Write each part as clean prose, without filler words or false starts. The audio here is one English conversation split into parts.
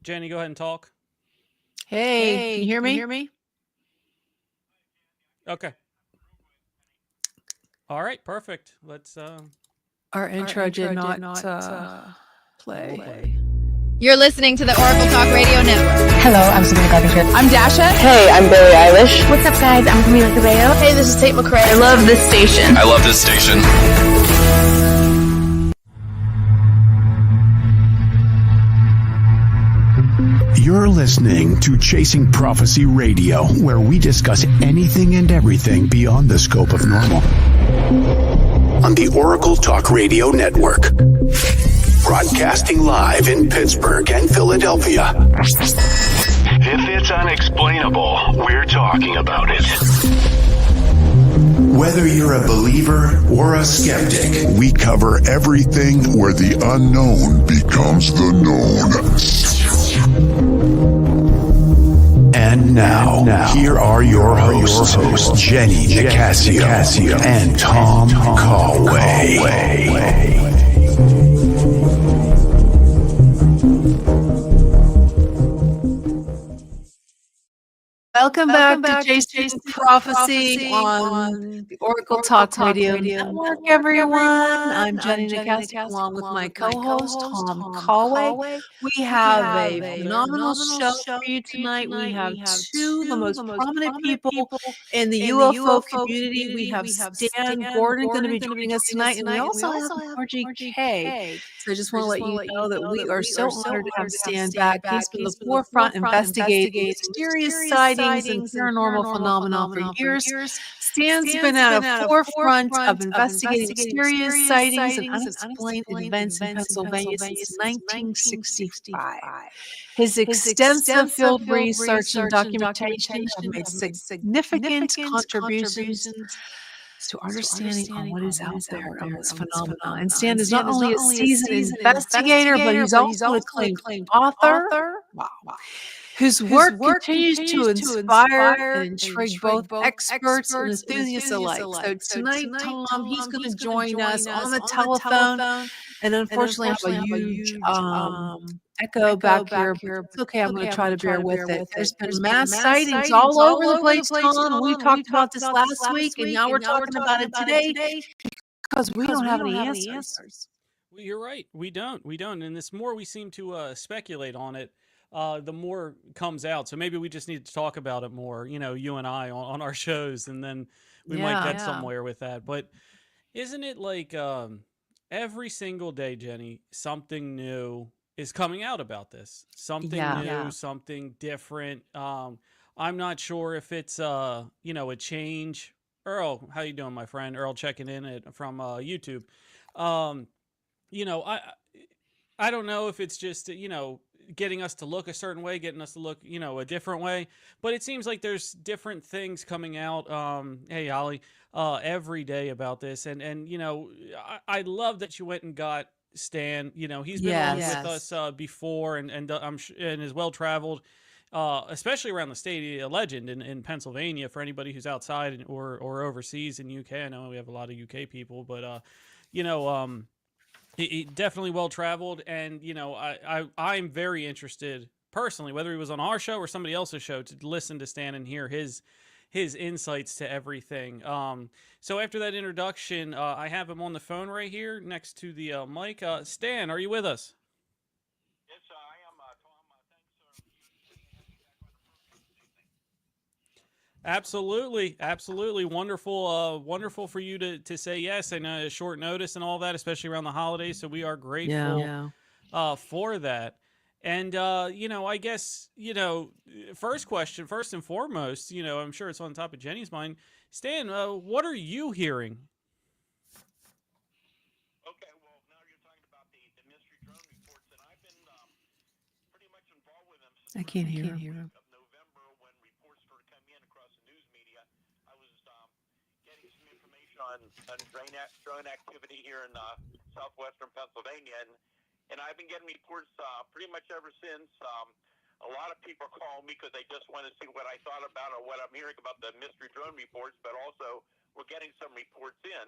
Jenny, go ahead and talk. Hey, can you hear me? Okay. All right, perfect. Let's Our intro did not play. You're listening to the Oracle Talk Radio Network. Hello, I'm Sabrina Carpenter. I'm Dasha. Hey, I'm Billie Eilish. What's up, guys? I'm Camila Cabello. Hey, this is Tate McRae. I love this station. I love this station. You're listening to Chasing Prophecy Radio, where we discuss anything and everything beyond the scope of normal. On the Oracle Talk Radio Network. Broadcasting live in Pittsburgh and Philadelphia. If it's unexplainable, we're talking about it. Whether you're a believer or a skeptic, we cover everything where the unknown becomes the known. And now, here are your hosts, Jenny Nicasio and Tom Callway. Welcome back to Chasing Prophecy on the Oracle Talk Radio Network, everyone. I'm Jenny Nicasio, along with my co-host, Tom Callway. We have a phenomenal show for you tonight. We have two of the most prominent people in the UFO community. We have Stan Gordon going to be joining us tonight, and we also have Margie Kay. So I just want to let you know that we are so honored to have Stan back. He's been the forefront investigating mysterious sightings and paranormal phenomena for years. Stan's been at a forefront of investigating mysterious sightings and unexplained events in Pennsylvania since 1965. His extensive field research and documentation have made significant contributions to understanding on what is out there on this phenomenon. And Stan is not only a seasoned investigator, but he's also an acclaimed author. Wow. Whose work continues to inspire and intrigue both experts and enthusiasts alike. So tonight, Tom, he's going to join us on the telephone, and unfortunately, I have a huge echo back here. It's okay, I'm going to try to bear with it. There's been mass sightings all over the place, Tom. We talked about this last week, and now we're talking about it today because we don't have any answers. Well, you're right. We don't. And the more we seem to speculate on it, the more comes out. So maybe we just need to talk about it more, you and I on our shows, and then we might get somewhere with that. But isn't it like every single day, Jenny, something new is coming out about this? Something new, something different. I'm not sure if it's, a change. Earl, how you doing, my friend? Earl checking in from YouTube. I don't know if it's just, getting us to look a certain way, getting us to look, a different way. But it seems like there's different things coming out. Hey, Ollie, every day about this. And I love that you went and got Stan. He's been on with us before and is well-traveled, especially around the state, a legend in Pennsylvania for anybody who's outside or overseas in UK. I know we have a lot of UK people, but, he definitely well-traveled, and, I'm very interested, personally, whether he was on our show or somebody else's show, to listen to Stan and hear his insights to everything. So after that introduction, I have him on the phone right here next to the mic. Stan, are you with us? Yes, I am, Tom. Thanks, Absolutely. Wonderful for you to say yes, and short notice and all that, especially around the holidays. So we are grateful for that. And, I guess, first and foremost, I'm sure it's on top of Jenny's mind. Stan, what are you hearing? Okay, well, now you're talking about the mystery drone reports, and I've been pretty much involved with them since I can't hear him. Of November, when reports started coming in across the news media. I was getting some information on drone activity here in southwestern Pennsylvania, and I've been getting reports pretty much ever since. A lot of people are calling me because they just want to see what I thought about or what I'm hearing about the mystery drone reports, but also we're getting some reports in.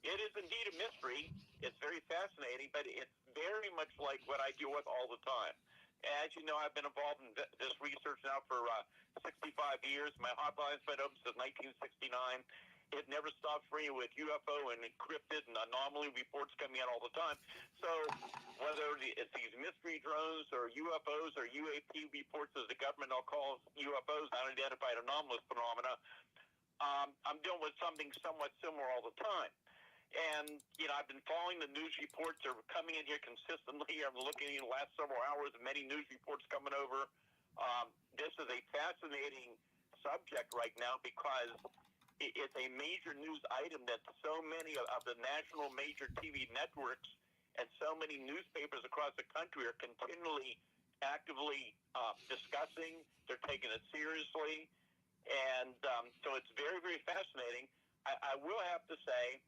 It is indeed a mystery. It's very fascinating, but it's very much like what I deal with all the time. As you know, I've been involved in this research now for 65 years. My hotline's been open since 1969. It never stops ringing with UFO and encrypted and anomaly reports coming out all the time. So whether it's these mystery drones or UFOs or UAP reports, as the government will call UFOs, unidentified anomalous phenomena, I'm dealing with something somewhat similar all the time. And, I've been following the news reports. They're coming in here consistently. I'm looking in the last several hours at many news reports coming over. This is a fascinating subject right now because it's a major news item that so many of the national major TV networks and so many newspapers across the country are continually actively discussing. They're taking it seriously. And so it's very, very fascinating. I will have to say,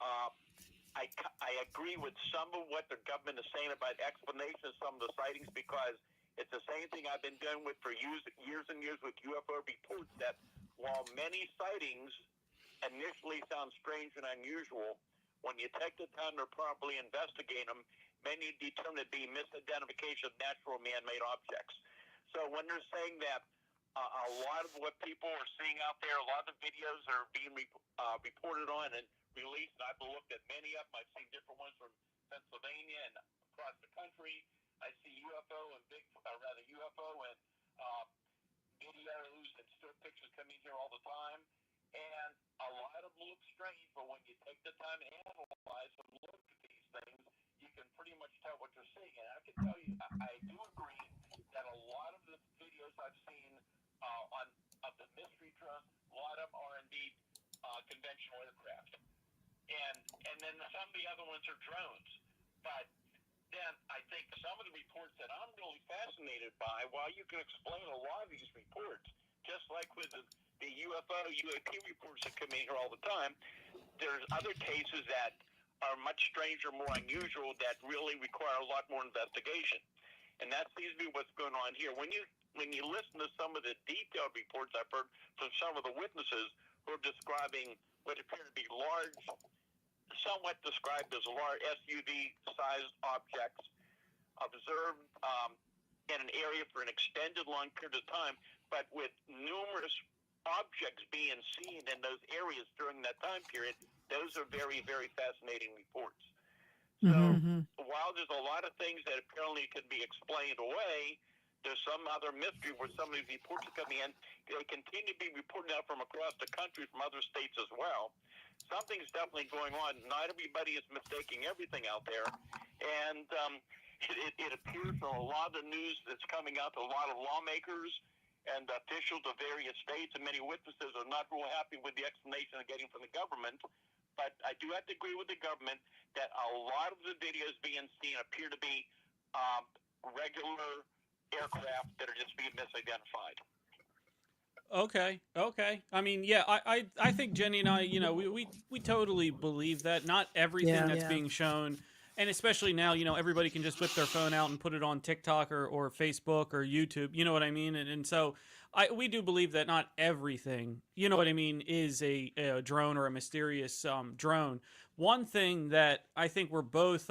I agree with some of what the government is saying about explanation of some of the sightings because it's the same thing I've been dealing with for years and years with UFO reports that while many sightings initially sound strange and unusual, when you take the time to properly investigate them, many determine to be misidentification of natural man-made objects. So when they're saying that a lot of what people are seeing out there, a lot of the videos are being reported on and released, and I've looked at many of them. I've seen different ones from Pennsylvania and across the country. I see UFO and UFO and videos and still pictures coming here all the time. And a lot of them look strange, but when you take the time to analyze and look at these things, you can pretty much tell what you're seeing. And I can tell you, I do agree that a lot of the videos I've seen of the mystery drones, a lot of them are indeed conventional aircraft. And then some of the other ones are drones. But then I think some of the reports that I'm really fascinated by, while you can explain a lot of these reports, just like with the UFO, UAP reports that come in here all the time, there's other cases that are much stranger, more unusual, that really require a lot more investigation. And that seems to be what's going on here. When you listen to some of the detailed reports I've heard from some of the witnesses who are describing what appear to be large, somewhat described as large SUV-sized objects observed in an area for an extended long period of time, but with numerous objects being seen in those areas during that time period, those are very, very fascinating reports. So while there's a lot of things that apparently could be explained away, there's some other mystery where some of these reports are coming in. They continue to be reported out from across the country, from other states as well. Something's definitely going on. Not everybody is mistaking everything out there. And it appears from a lot of the news that's coming out to a lot of lawmakers and officials of various states, and many witnesses are not real happy with the explanation they're getting from the government. But I do have to agree with the government that a lot of the videos being seen appear to be regular aircraft that are just being misidentified. Okay. I mean, yeah, I think Jenny and I, we totally believe that. Not everything that's being shown, and especially now, everybody can just whip their phone out and put it on TikTok or Facebook or YouTube. You know what I mean? And so we do believe that not everything, you know what I mean, is a drone or a mysterious drone. One thing that I think we're both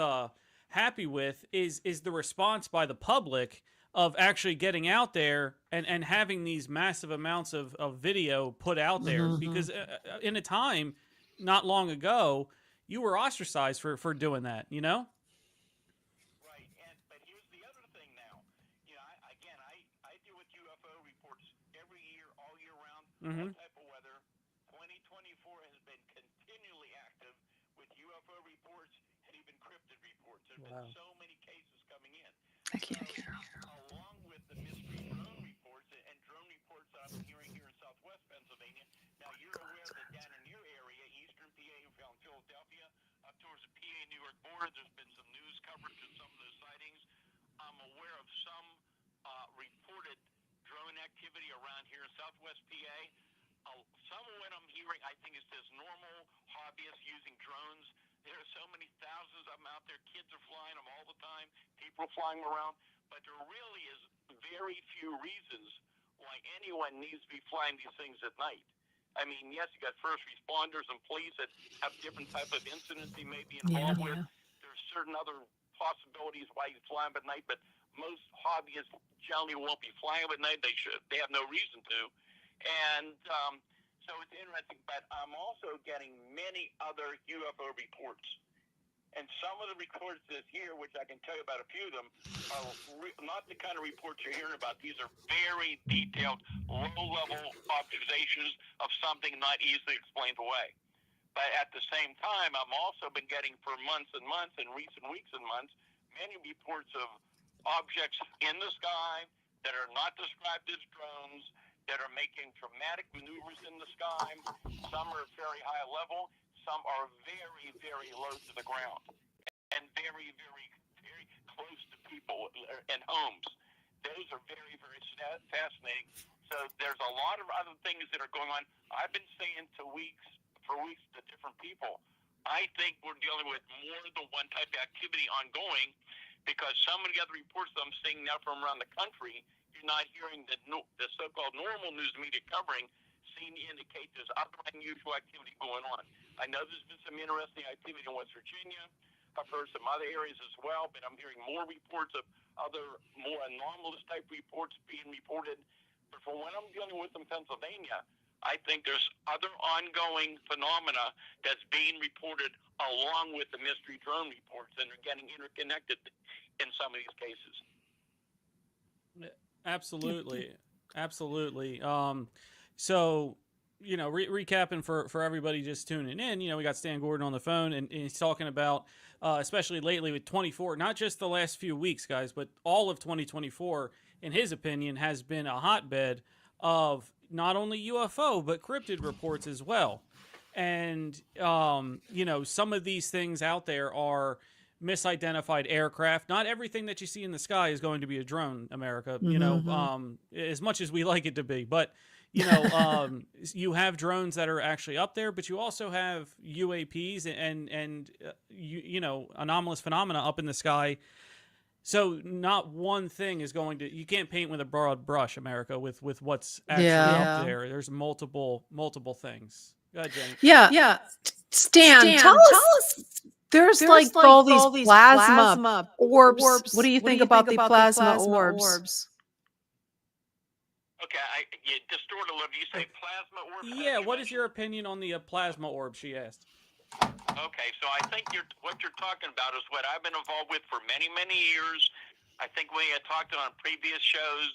happy with is the response by the public of actually getting out there and having these massive amounts of video put out there. Because in a time not long ago, you were ostracized for doing that, Right. But here's the other thing now. I deal with UFO reports every year, all year round, all type of weather. 2024 has been continually active with UFO reports and even cryptid reports. There's been so many cases coming in. I can't hear. Along with the mystery drone reports and drone reports that I'm hearing here in Southwest Pennsylvania. Now, you're aware that down in your area, Eastern PA, from Philadelphia, up towards the PA New York border, there's been some news coverage of some of those sightings. I'm aware of some reported drone activity around here in Southwest PA. Some of what I'm hearing, I think, is just normal hobbyists using drones. There are so many thousands of them out there. Kids are flying them all the time. People are flying them around. But there really is very few reasons why anyone needs to be flying these things at night. I mean, yes, you got first responders and police that have different type of incidents they may be involved with. There's certain other possibilities why you fly them at night, but most hobbyists generally won't be flying at night. They have no reason to. And so it's interesting, but I'm also getting many other UFO reports. And some of the reports this year, which I can tell you about a few of them, are not the kind of reports you're hearing about. These are very detailed, low-level observations of something not easily explained away. But at the same time, I've also been getting for months and months, and recent weeks and months, many reports of objects in the sky that are not described as drones, that are making dramatic maneuvers in the sky. Some are very high level. Some are very, very low to the ground and very, very, very close to people and homes. Those are very, very fascinating. So there's a lot of other things that are going on. I've been saying for weeks to different people, I think we're dealing with more than one type of activity ongoing, because some of the other reports that I'm seeing now from around the country, you're not hearing the so-called normal news media covering, seem to indicate there's other unusual activity going on. I know there's been some interesting activity in West Virginia. I've heard some other areas as well, but I'm hearing more reports of other more anomalous type reports being reported. But from what I'm dealing with in Pennsylvania, I think there's other ongoing phenomena that's being reported along with the mystery drone reports, and they're getting interconnected in some of these cases. Absolutely. Absolutely. So, you know, recapping for everybody just tuning in, you know, we got Stan Gordon on the phone, and he's talking about, especially lately with 24, not just the last few weeks, guys, but all of 2024, in his opinion, has been a hotbed of not only UFO, but cryptid reports as well. And, you know, some of these things out there are misidentified aircraft. Not everything that you see in the sky is going to be a drone, America, you know, as much as we like it to be. But, you know, you have drones that are actually up there, but you also have UAPs and you know, anomalous phenomena up in the sky. So not one thing is going to, you can't paint with a broad brush, America, with what's actually up there. There's multiple things. Go ahead, Jenny. Yeah. Stan, tell us. There's like all these plasma orbs. What do you think about the plasma orbs? Okay, you distort a little. You say plasma orbs? Yeah, what is your opinion on the plasma orb, she asked. Okay, so I think what you're talking about is what I've been involved with for many, many years. I think we had talked on previous shows.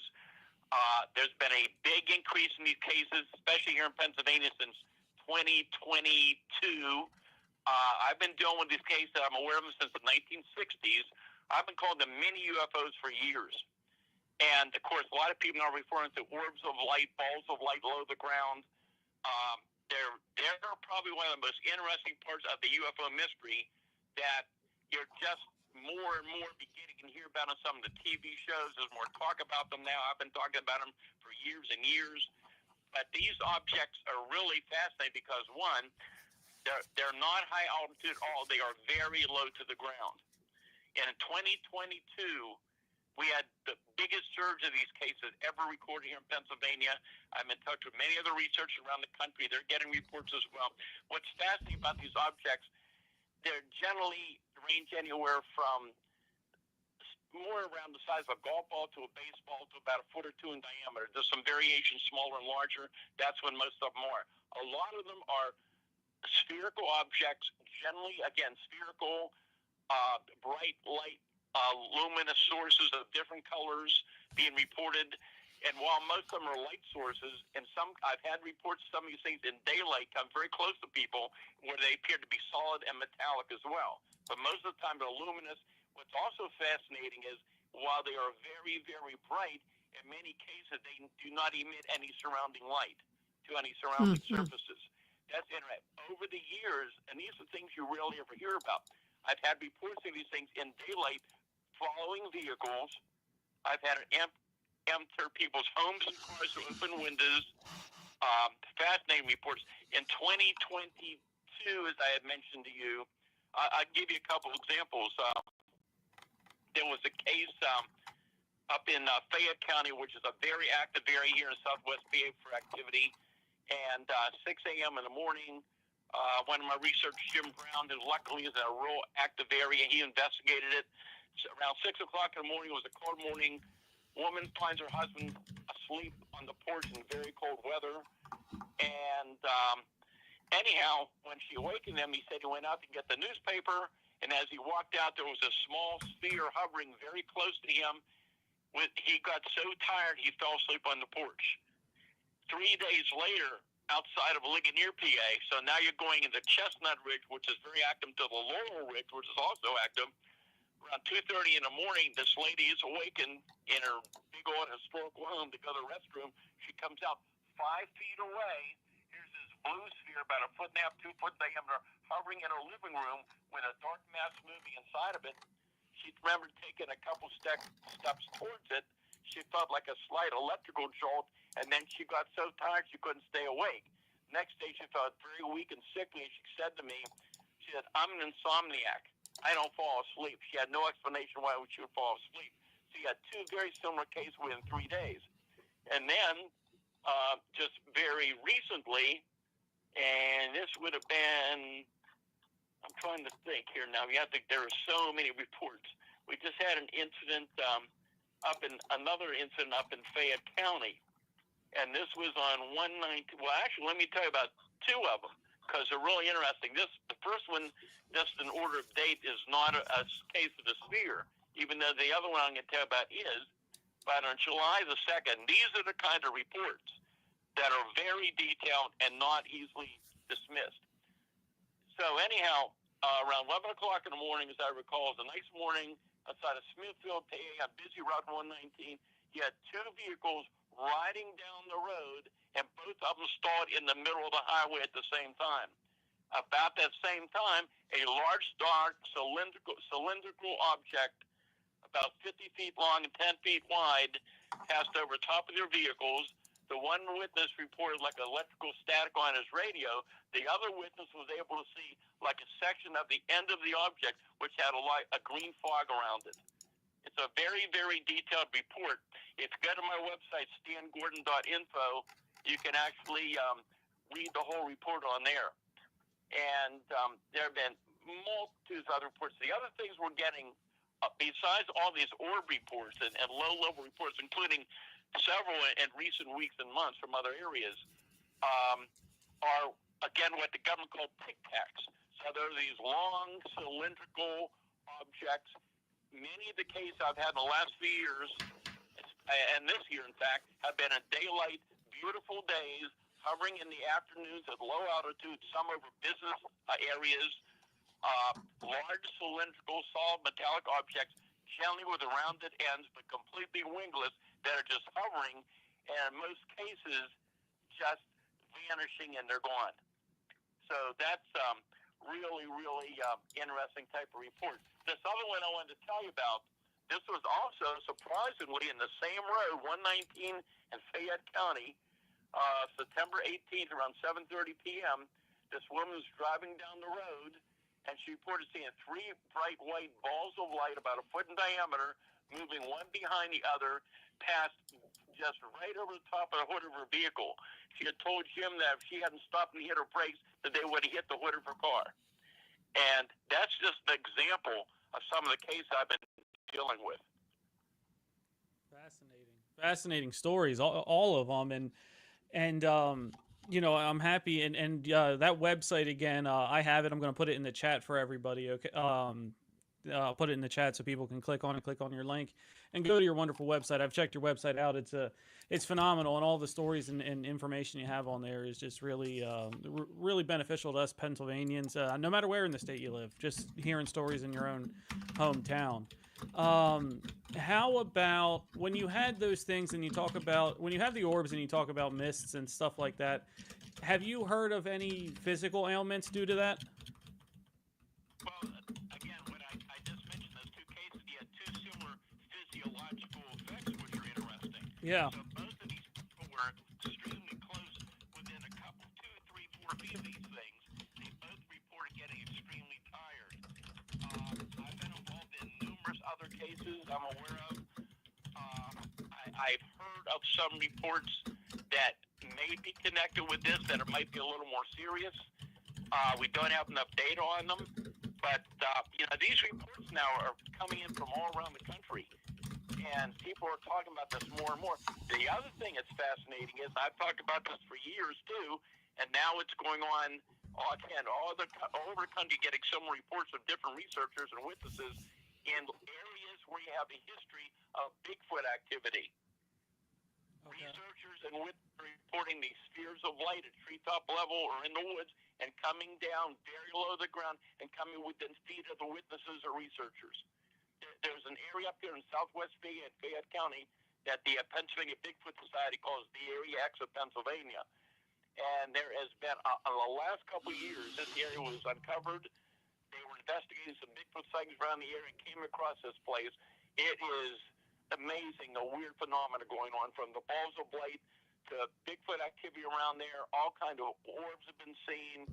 There's been a big increase in these cases, especially here in Pennsylvania, since 2022. I've been dealing with these cases. I'm aware of them since the 1960s. I've been calling them mini UFOs for years. And, of course, a lot of people are referring to orbs of light, balls of light below the ground. They're probably one of the most interesting parts of the UFO mystery that you're just more and more beginning to hear about on some of the TV shows. There's more talk about them now. I've been talking about them for years and years. But these objects are really fascinating because, one, they're not high altitude at all. They are very low to the ground. And in 2022, we had the biggest surge of these cases ever recorded here in Pennsylvania. I'm in touch with many other researchers around the country. They're getting reports as well. What's fascinating about these objects, they're generally range anywhere from more around the size of a golf ball to a baseball to about a foot or two in diameter. There's some variations smaller and larger. That's when most of them are. A lot of them are spherical objects, generally, again, spherical, bright light, luminous sources of different colors being reported. And while most of them are light sources, and some I've had reports of some of these things in daylight come very close to people where they appear to be solid and metallic as well. But most of the time they're luminous. What's also fascinating is while they are very, very bright, in many cases they do not emit any surrounding light to any surrounding surfaces. That's interesting. Over the years, and these are things you rarely ever hear about, I've had reports of these things in daylight following vehicles. I've had it enter people's homes and cars with open windows. Fascinating reports. In 2022, as I had mentioned to you, I'll give you a couple examples. There was a case up in Fayette County, which is a very active area here in Southwest PA for activity. And 6 a.m. in the morning, one of my researchers, Jim Brown, who luckily is in a real active area, he investigated it. around 6 o'clock in the morning. It was a cold morning. Woman finds her husband asleep on the porch in very cold weather. And anyhow, when she awakened him, he said he went out to get the newspaper. And as he walked out, there was a small sphere hovering very close to him. He got so tired, he fell asleep on the porch. 3 days later, outside of Ligonier, PA, so now you're going into Chestnut Ridge, which is very active, to the Laurel Ridge, which is also active. Around 2:30 in the morning, this lady is awakened in her big old historical home to go to the restroom. She comes out 5 feet away. Here's this blue sphere, about 1.5 2 foot diameter, hovering in her living room with a dark mass moving inside of it. She remembered taking a couple steps towards it. She felt like a slight electrical jolt, and then she got so tired she couldn't stay awake. Next day, she felt very weak and sickly. She said to me, she said, "I'm an insomniac. I don't fall asleep." She had no explanation why she would fall asleep. She had 2 very similar cases within 3 days. And then, just very recently, and this would have been, I'm trying to think here now. There are so many reports. We just had an incident another incident up in Fayette County, and this was on 119. Well, actually, let me tell you about 2 of them because they're really interesting. The first one, just in order of date, is not a case of a sphere, even though the other one I'm going to tell you about is. But on July the 2nd, these are the kind of reports that are very detailed and not easily dismissed. So anyhow, around 11 o'clock in the morning, as I recall, it was a nice morning outside of Smithfield, PA, on busy Route 119. You had 2 vehicles riding down the road, and both of them stalled in the middle of the highway at the same time. About that same time, a large, dark, cylindrical object, about 50 feet long and 10 feet wide, passed over top of their vehicles. The one witness reported like electrical static on his radio. The other witness was able to see like a section of the end of the object, which had a green fog around it. It's a very, very detailed report. If you go to my website, stangordon.info, you can actually read the whole report on there. And there have been multitudes of other reports. The other things we're getting, besides all these orb reports and low-level reports, including several in recent weeks and months from other areas, are, again, what the government called tic tacs. So there are these long, cylindrical objects. Many of the cases I've had in the last few years, and this year, in fact, have been in daylight, beautiful days, hovering in the afternoons at low altitude, some over business areas, large, cylindrical, solid metallic objects, generally with rounded ends, but completely wingless, that are just hovering, and in most cases, just vanishing and they're gone. So that's really, really interesting type of report. This other one I wanted to tell you about, this was also surprisingly in the same road, 119 in Fayette County, September 18th around 7:30 p.m. This woman was driving down the road, and she reported seeing 3 bright white balls of light about 1 foot in diameter, moving one behind the other, passed just right over the top of the hood of her vehicle. She had told Jim that if she hadn't stopped and hit her brakes, that they would have hit the hood of her car. And that's just an example of some of the cases I've been dealing with. Fascinating stories, all of them, and you know, I'm happy, and that website again, I have it. I'm going to put it in the chat for everybody. Okay, I'll put it in the chat so people can click on your link and go to your wonderful website. I've checked your website out. It's phenomenal, and all the stories and information you have on there is just really really beneficial to us Pennsylvanians, no matter where in the state you live. Just hearing stories in your own hometown. How about when you had those things and you talk about when you have the orbs and you talk about mists and stuff like that? Have you heard of any physical ailments due to that? Well, again, what I just mentioned, those 2 cases, you had 2 similar physiological effects, which are interesting. Yeah. So both of these people were extremely close, within a couple, 2, 3, 4 feet of these things. They both reported getting extremely tired. I've been involved in numerous other cases I'm aware of. I've heard of some reports that may be connected with this, that it might be a little more serious. We don't have enough data on them. But these reports now are coming in from all around the country, and people are talking about this more and more. The other thing that's fascinating is I've talked about this for years too, and now it's going on again all over the country, getting similar reports of different researchers and witnesses in areas where you have a history of Bigfoot activity. Okay. Researchers and witnesses are reporting these spheres of light at treetop level or in the woods and coming down very low to the ground and coming within feet of the witnesses or researchers. There's an area up here in southwest Fayette County that the Pennsylvania Bigfoot Society calls the Area X of Pennsylvania. And there has been, in the last couple of years, this area was uncovered. They were investigating some Bigfoot sightings around the area and came across this place. It is amazing, a weird phenomena going on, from the balls of light to Bigfoot activity around there. All kind of orbs have been seen,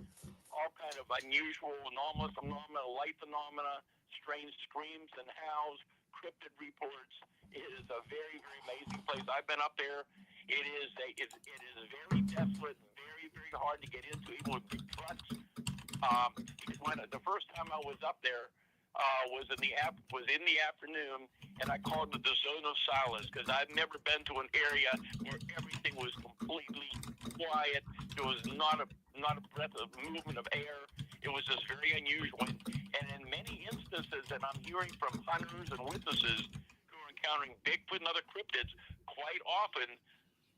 all kind of unusual, anomalous phenomena, light phenomena, strange screams and howls, cryptid reports. It is a very, very amazing place. I've been up there. It is very desolate, very, very hard to get into, even with big trucks. The first time I was up there was in the afternoon, and I called it the zone of silence because I've never been to an area where everything was completely quiet. There was not a breath of movement of air. It was just very unusual. And in many instances, and I'm hearing from hunters and witnesses who are encountering Bigfoot and other cryptids, quite often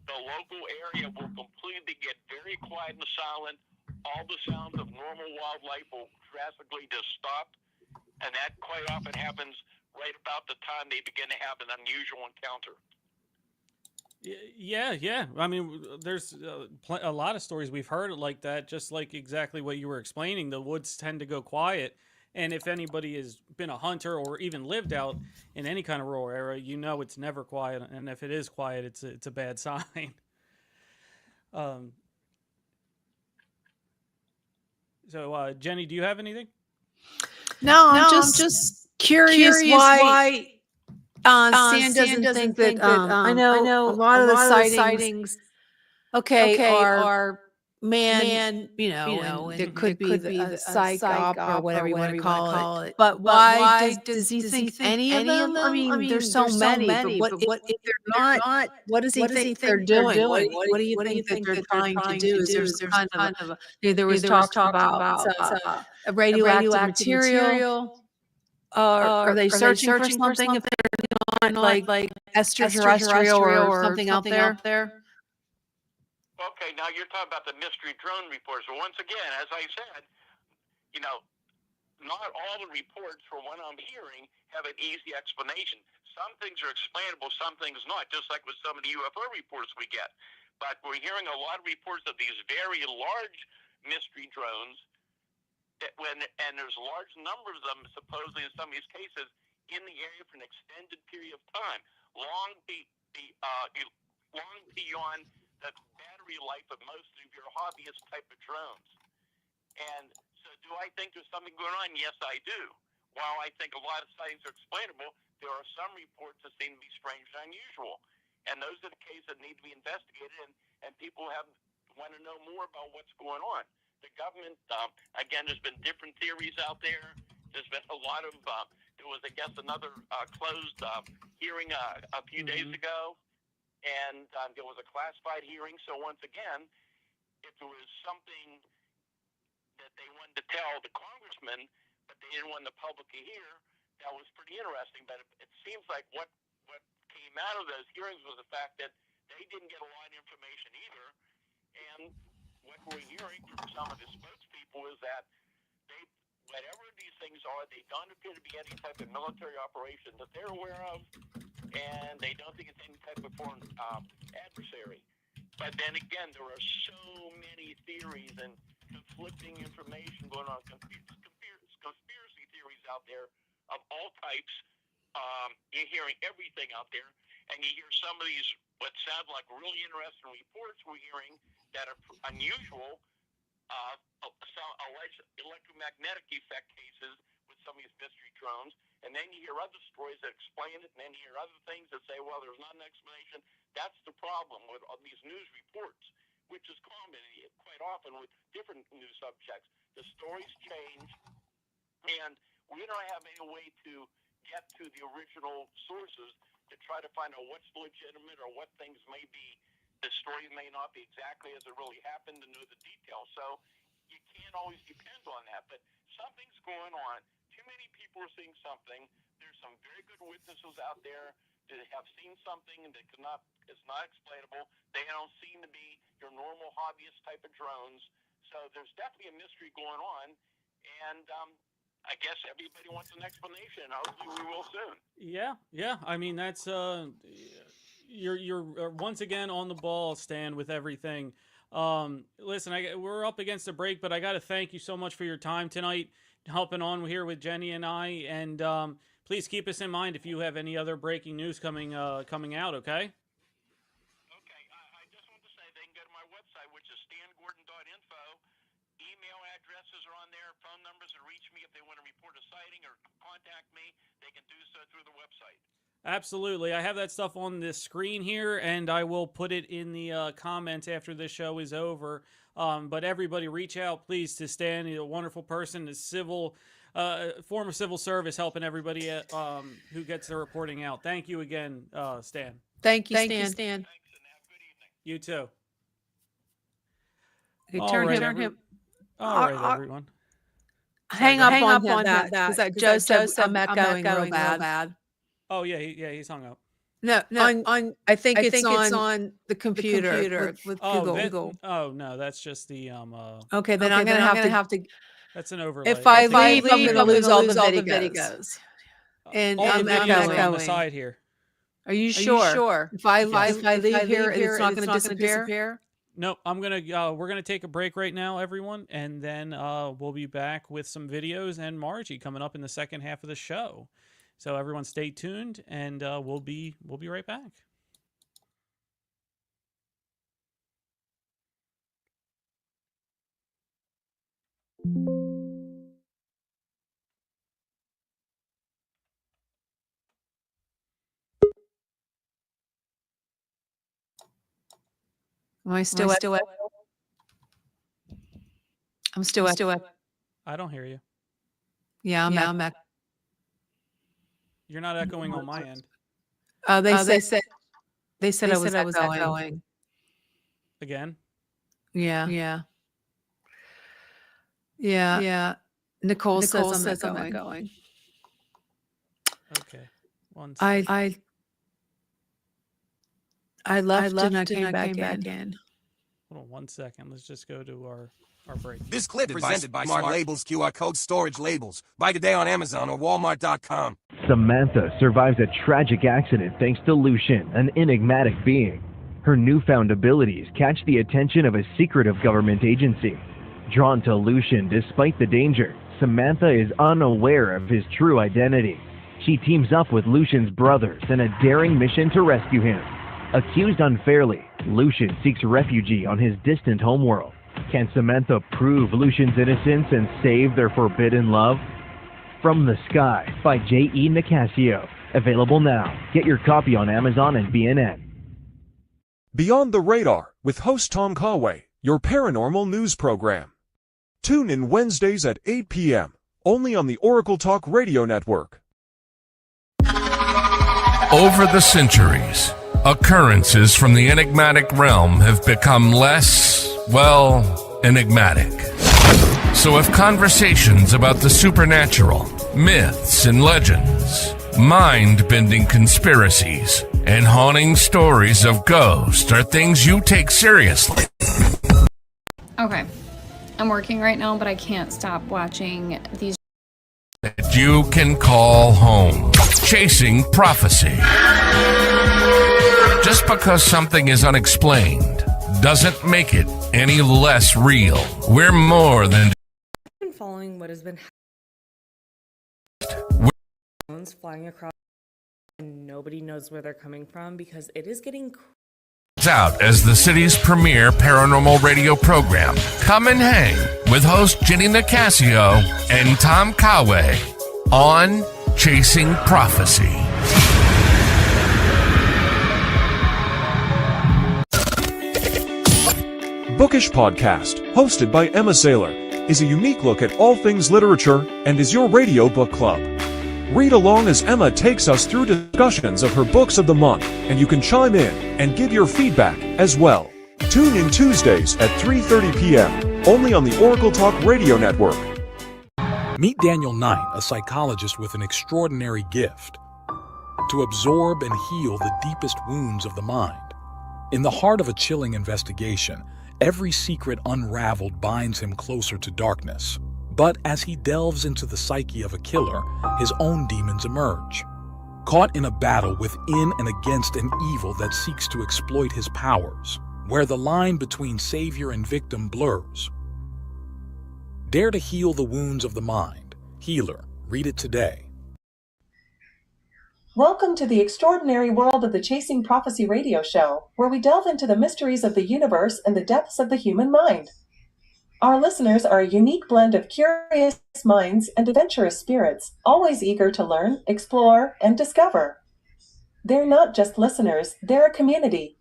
the local area will completely get very quiet and silent. All the sounds of normal wildlife will drastically just stop. And that quite often happens right about the time they begin to have an unusual encounter. Yeah. I mean, there's a lot of stories we've heard like that, just like exactly what you were explaining. The woods tend to go quiet. And if anybody has been a hunter or even lived out in any kind of rural area, you know it's never quiet. And if it is quiet, it's a bad sign. So, Jenny, do you have anything? No, I'm just curious why Stan doesn't think that I know a lot of the sightings are man, and there could be a psych op or whatever you want to call it. But why does he think any of them? I mean, there's so many, but what if they're not? What does he think they're doing? What do you think that they're trying to do? Is there some kind of there was talk about a radioactive material? Are they searching for something if they're not like extraterrestrial or something out there? Okay, now you're talking about the mystery drone reports. Well, once again, as I said, not all the reports, from what I'm hearing, have an easy explanation. Some things are explainable, some things not, just like with some of the UFO reports we get. But we're hearing a lot of reports of these very large mystery drones, and there's large numbers of them, supposedly in some of these cases, in the area for an extended period of time, long beyond the battery life of most of your hobbyist type of drones. And so do I think there's something going on? Yes, I do. While I think a lot of sightings are explainable, there are some reports that seem to be strange and unusual. And those are the cases that need to be investigated, and people want to know more about what's going on. The government, again, there's been different theories out there. There's been a lot of, there was, I guess, another closed hearing a few days ago. And there was a classified hearing. So once again, if there was something that they wanted to tell the congressman, but they didn't want the public to hear, that was pretty interesting. But it seems like what came out of those hearings was the fact that they didn't get a lot of information either. And what we're hearing from some of the spokespeople is that whatever these things are, they don't appear to be any type of military operation that they're aware of. And they don't think it's any type of foreign adversary. But then again, there are so many theories and conflicting information going on, conspiracy theories out there of all types. You're hearing everything out there, and you hear some of these what sound like really interesting reports we're hearing that are unusual, some alleged electromagnetic effect cases with some of these mystery drones. And then you hear other stories that explain it, and then you hear other things that say, well, there's not an explanation. That's the problem with these news reports, which is common quite often with different news subjects. The stories change, And we don't have any way to get to the original sources to try to find out what's legitimate or what things may be. The story may not be exactly as it really happened to know the details. So you can't always depend on that. But something's going on. Too many people are seeing something. There's some very good witnesses out there that have seen something that is not explainable. They don't seem to be your normal hobbyist type of drones. So there's definitely a mystery going on. And I guess everybody wants an explanation. Hopefully we will soon. Yeah. I mean, that's you're once again on the ball, Stan, with everything. Listen, we're up against a break, but I got to thank you so much for your time tonight, helping on here with Jenny and I. And please keep us in mind if you have any other breaking news coming out. Okay. Okay. I just want to say they can go to my website, which is stangordon.info. Email addresses are on there, phone numbers to reach me if they want to report a sighting or contact me. They can do so through the website. Absolutely. I have that stuff on the screen here, and I will put it in the comments after this show is over. But everybody reach out, please, to Stan. He's a wonderful person, a former civil service, helping everybody who gets their reporting out. Thank you again, Stan. Thank you, Stan. Thanks, and have a good evening. You too. Okay, All turn right, him. All right, everyone. Hang up on that because Joe said I'm echoing real bad. Oh yeah, he's hung up. No, I think it's on the computer with Google. Oh no, that's just the Okay, then I'm gonna have to. That's an overlay. If I leave, I'm gonna lose all the videos. And all I'm the videos are on the echoing. side here. Are you sure? If I leave here, it's not gonna disappear. Nope, we're gonna take a break right now, everyone, and then we'll be back with some videos and Margie coming up in the second half of the show. So everyone, stay tuned, and we'll be right back. Am I still at? I'm still at. I don't hear you. Yeah, I'm at. You're not echoing on my end. They said I was echoing. Again? Yeah. Nicole says I'm echoing. Okay. One second. I left and I came back in. Hold on 1 second. Let's just go to our break. This clip presented by Smart Labels QR Code Storage Labels. Buy today on Amazon or Walmart.com. Samantha survives a tragic accident thanks to Lucian, an enigmatic being. Her newfound abilities catch the attention of a secretive government agency. Drawn to Lucian despite the danger, Samantha is unaware of his true identity. She teams up with Lucian's brothers in a daring mission to rescue him. Accused unfairly, Lucian seeks refuge on his distant homeworld. Can Samantha prove Lucian's innocence and save their forbidden love? From the Sky by J.E. Nicasio. Available now. Get your copy on Amazon and BNN. Beyond the Radar with host Tom Conway, your paranormal news program. Tune in Wednesdays at 8 p.m. only on the Oracle Talk Radio Network. Over the centuries, occurrences from the enigmatic realm have become less, well, enigmatic. So if conversations about the supernatural, myths and legends, mind-bending conspiracies, and haunting stories of ghosts are things you take seriously. Okay, I'm working right now, but I can't stop watching these that you can call home. Chasing Prophecy. Just because something is unexplained doesn't make it any less real. We're more than been following what has been drones flying across and nobody knows where they're coming from because it is getting out as the city's premier paranormal radio program. Come and hang with host Jenny Nicasio and Tom Conway on Chasing Prophecy. Bookish Podcast, hosted by Emma Saylor, is a unique look at all things literature and is your radio book club. Read along as Emma takes us through discussions of her books of the month, and you can chime in and give your feedback as well. Tune in Tuesdays at 3:30 p.m., only on the Oracle Talk Radio Network. Meet Daniel Knight, a psychologist with an extraordinary gift to absorb and heal the deepest wounds of the mind. In the heart of a chilling investigation, every secret unraveled binds him closer to darkness. But as he delves into the psyche of a killer, his own demons emerge. Caught in a battle within and against an evil that seeks to exploit his powers, where the line between savior and victim blurs. Dare to heal the wounds of the mind. Healer. Read it today. Welcome to the extraordinary world of the Chasing Prophecy radio show, where we delve into the mysteries of the universe and the depths of the human mind. Our listeners are a unique blend of curious minds and adventurous spirits, always eager to learn, explore, and discover. They're not just listeners, they're a community.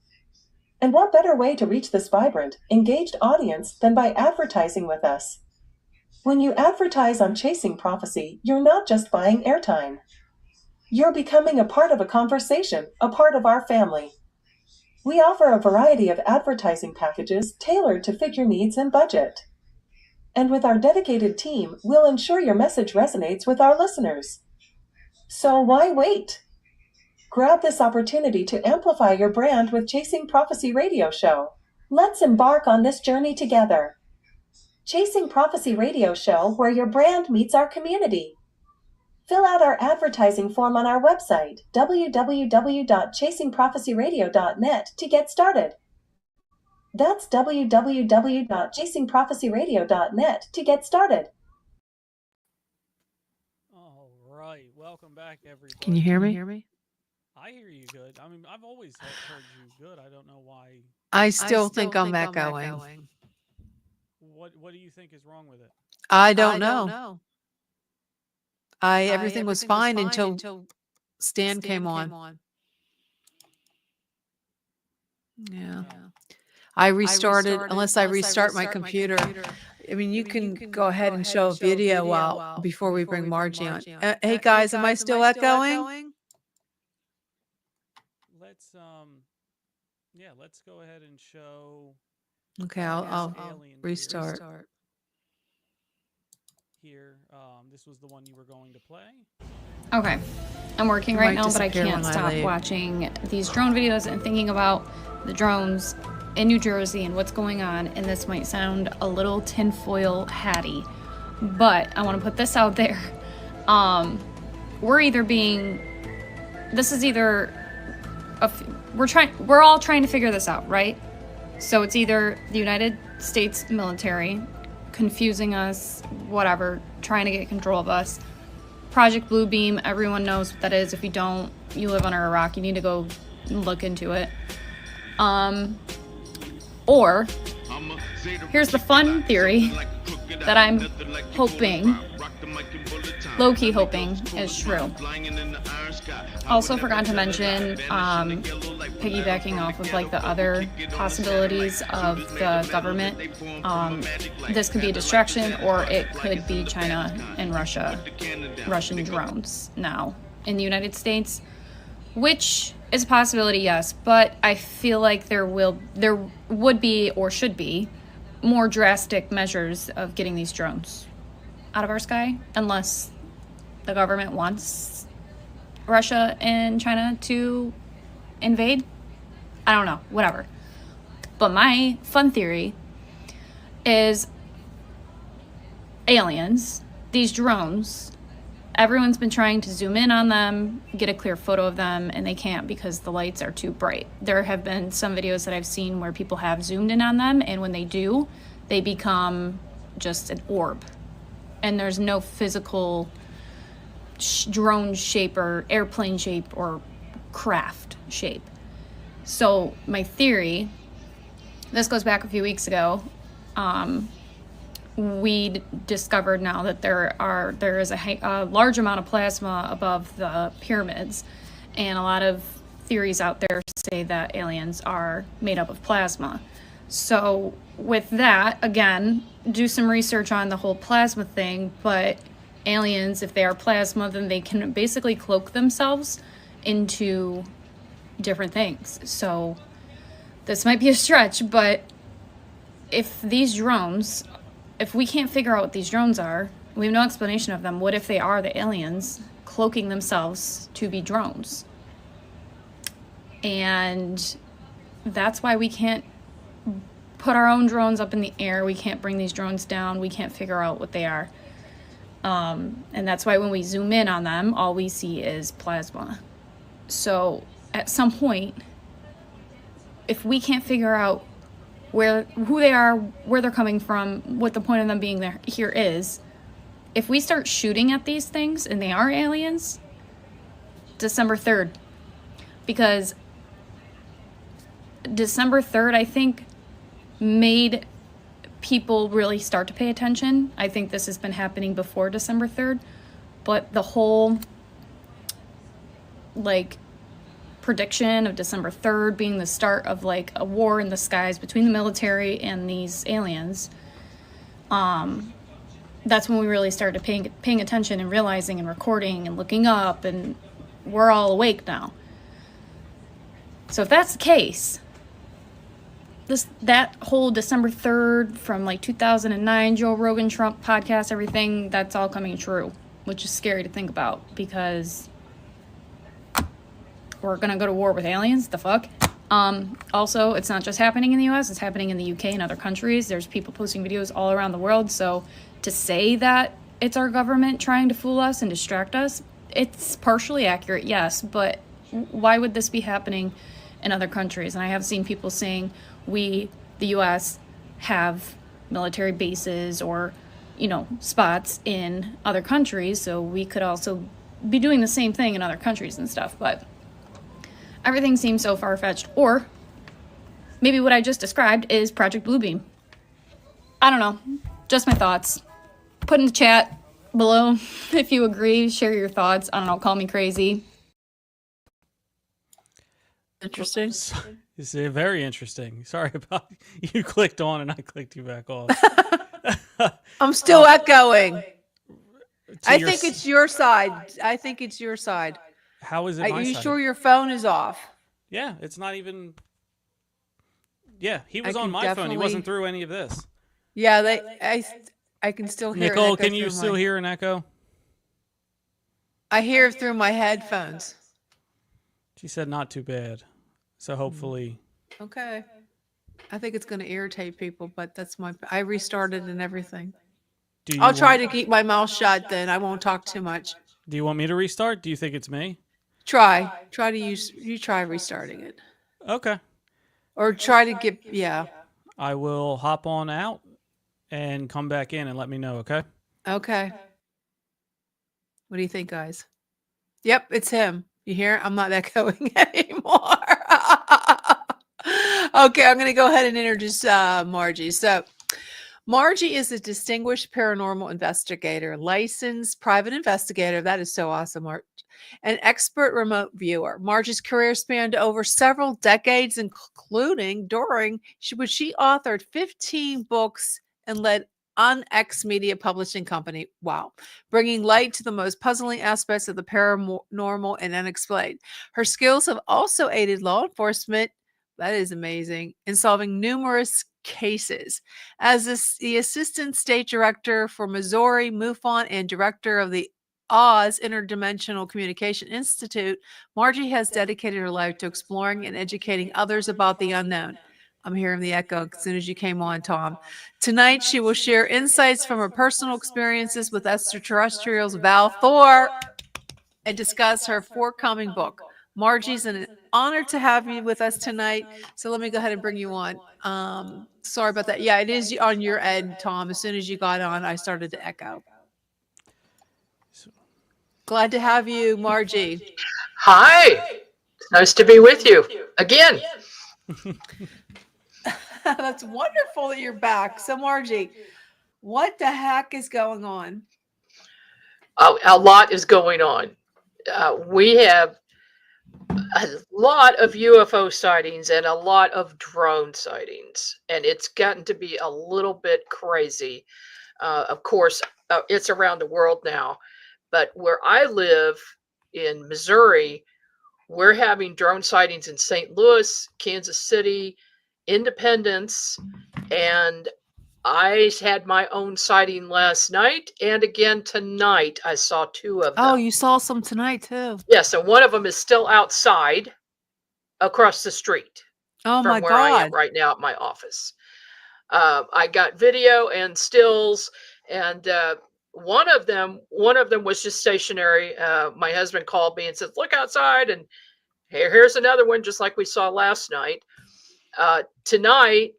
And what better way to reach this vibrant, engaged audience than by advertising with us? When you advertise on Chasing Prophecy, you're not just buying airtime. You're becoming a part of a conversation, a part of our family. We offer a variety of advertising packages tailored to fit your needs and budget. And with our dedicated team, we'll ensure your message resonates with our listeners. So why wait? Grab this opportunity to amplify your brand with Chasing Prophecy Radio Show. Let's embark on this journey together. Chasing Prophecy Radio Show, where your brand meets our community. Fill out our advertising form on our website, www.chasingprophecyradio.net, to get started. That's www.chasingprophecyradio.net to get started. All right, welcome back, everybody. Can you hear me? I hear you good. I mean, I've always heard you good. I don't know why. I still think I'm echoing. What do you think is wrong with it? I don't know. Everything was fine until Stan came on. Yeah. I restarted, unless I restart my computer. I mean, you can go ahead and show a video out before we bring Margie on. Hey guys, am I still echoing? Let's go ahead and show. Okay, I'll restart. Here, this was the one you were going to play. Okay, I'm working right now, but I can't stop watching these drone videos and thinking about the drones in New Jersey and what's going on. And this might sound a little tinfoil hatty, but I want to put this out there. We're all trying to figure this out, right? So it's either the United States military confusing us, whatever, trying to get control of us. Project Bluebeam, everyone knows what that is. If you don't, you live under a rock. You need to go look into it. Or, here's the fun theory that I'm hoping, low-key hoping, is true. Also forgot to mention, piggybacking off of like the other possibilities of the government, this could be a distraction, or it could be China and Russian drones now in the United States, which is a possibility, yes, but I feel like there would be, or should be, more drastic measures of getting these drones out of our sky, unless the government wants Russia and China to invade. I don't know, whatever. But my fun theory is aliens, these drones, everyone's been trying to zoom in on them, get a clear photo of them, and they can't because the lights are too bright. There have been some videos that I've seen where people have zoomed in on them, and when they do, they become just an orb. And there's no physical drone shape or airplane shape or craft shape. So my theory, this goes back a few weeks ago, we discovered now that there is a large amount of plasma above the pyramids, and a lot of theories out there say that aliens are made up of plasma. So with that, again, do some research on the whole plasma thing, but aliens, if they are plasma, then they can basically cloak themselves into different things. So this might be a stretch, but if these drones, if we can't figure out what these drones are, we have no explanation of them. What if they are the aliens cloaking themselves to be drones? And that's why we can't put our own drones up in the air. We can't bring these drones down. We can't figure out what they are. And that's why when we zoom in on them, all we see is plasma. So at some point, if we can't figure out who they are, where they're coming from, what the point of them being there here is, if we start shooting at these things and they are aliens, December 3rd. Because December 3rd, I think, made people really start to pay attention. I think this has been happening before December 3rd, but the whole prediction of December 3rd being the start of a war in the skies between the military and these aliens, that's when we really started paying attention and realizing and recording and looking up, and we're all awake now. So if that's the case, that whole December 3rd from 2009, Joe Rogan, Trump podcast, everything, that's all coming true, which is scary to think about because we're going to go to war with aliens. The fuck? Also, it's not just happening in the US, it's happening in the UK and other countries. There's people posting videos all around the world. So to say that it's our government trying to fool us and distract us, it's partially accurate, yes, but why would this be happening in other countries? And I have seen people saying the US, have military bases or, spots in other countries, so we could also be doing the same thing in other countries and stuff, but everything seems so far-fetched. Or maybe what I just described is Project Bluebeam. I don't know. Just my thoughts. Put in the chat below if you agree. Share your thoughts. I don't know. Call me crazy. Interesting. It's very interesting. Sorry about you clicked on and I clicked you back off. I'm still echoing. I think it's your side. How is it? Are you sure your phone is off? Yeah, it's not even. Yeah, he was on my phone. He wasn't through any of this. Yeah, I can still hear. Nicole, can you still hear an echo? I hear it through my headphones. She said not too bad. So hopefully. Okay. I think it's going to irritate people, but I restarted and everything. I'll try to keep my mouth shut then. I won't talk too much. Do you want me to restart? Do you think it's me? Try restarting it. Okay. Or try to yeah. I will hop on out and come back in and let me know, okay? Okay. What do you think, guys? Yep, it's him. You hear? I'm not echoing anymore. Okay, I'm going to go ahead and introduce Margie. So, Margie is a distinguished paranormal investigator, licensed private investigator. That is so awesome, Margie. An expert remote viewer. Margie's career spanned over several decades, including during which she authored 15 books and led X Media Publishing Company. Wow. Bringing light to the most puzzling aspects of the paranormal and unexplained. Her skills have also aided law enforcement. That is amazing. In solving numerous cases. As the assistant state director for Missouri MUFON and director of the Oz Interdimensional Communication Institute, Margie has dedicated her life to exploring and educating others about the unknown. I'm hearing the echo as soon as you came on, Tom. Tonight, she will share insights from her personal experiences with extraterrestrials, Val Thor, and discuss her forthcoming book. Margie's an honor to have you with us tonight. So let me go ahead and bring you on. Sorry about that. Yeah, it is on your end, Tom. As soon as you got on, I started to echo. Glad to have you, Margie. Hi. It's nice to be with you again. That's wonderful that you're back. So, Margie, what the heck is going on? A lot is going on. We have a lot of UFO sightings and a lot of drone sightings, and it's gotten to be a little bit crazy. Of course, it's around the world now, but where I live in Missouri, we're having drone sightings in St. Louis, Kansas City, Independence, and I had my own sighting last night, and again tonight I saw 2 of them. Oh, you saw some tonight too. Yes, and one of them is still outside across the street Oh from my where I am God. right now at my office. I got video and stills, and one of them was just stationary. My husband called me and said, "Look outside," and here's another one, just like we saw last night. Tonight,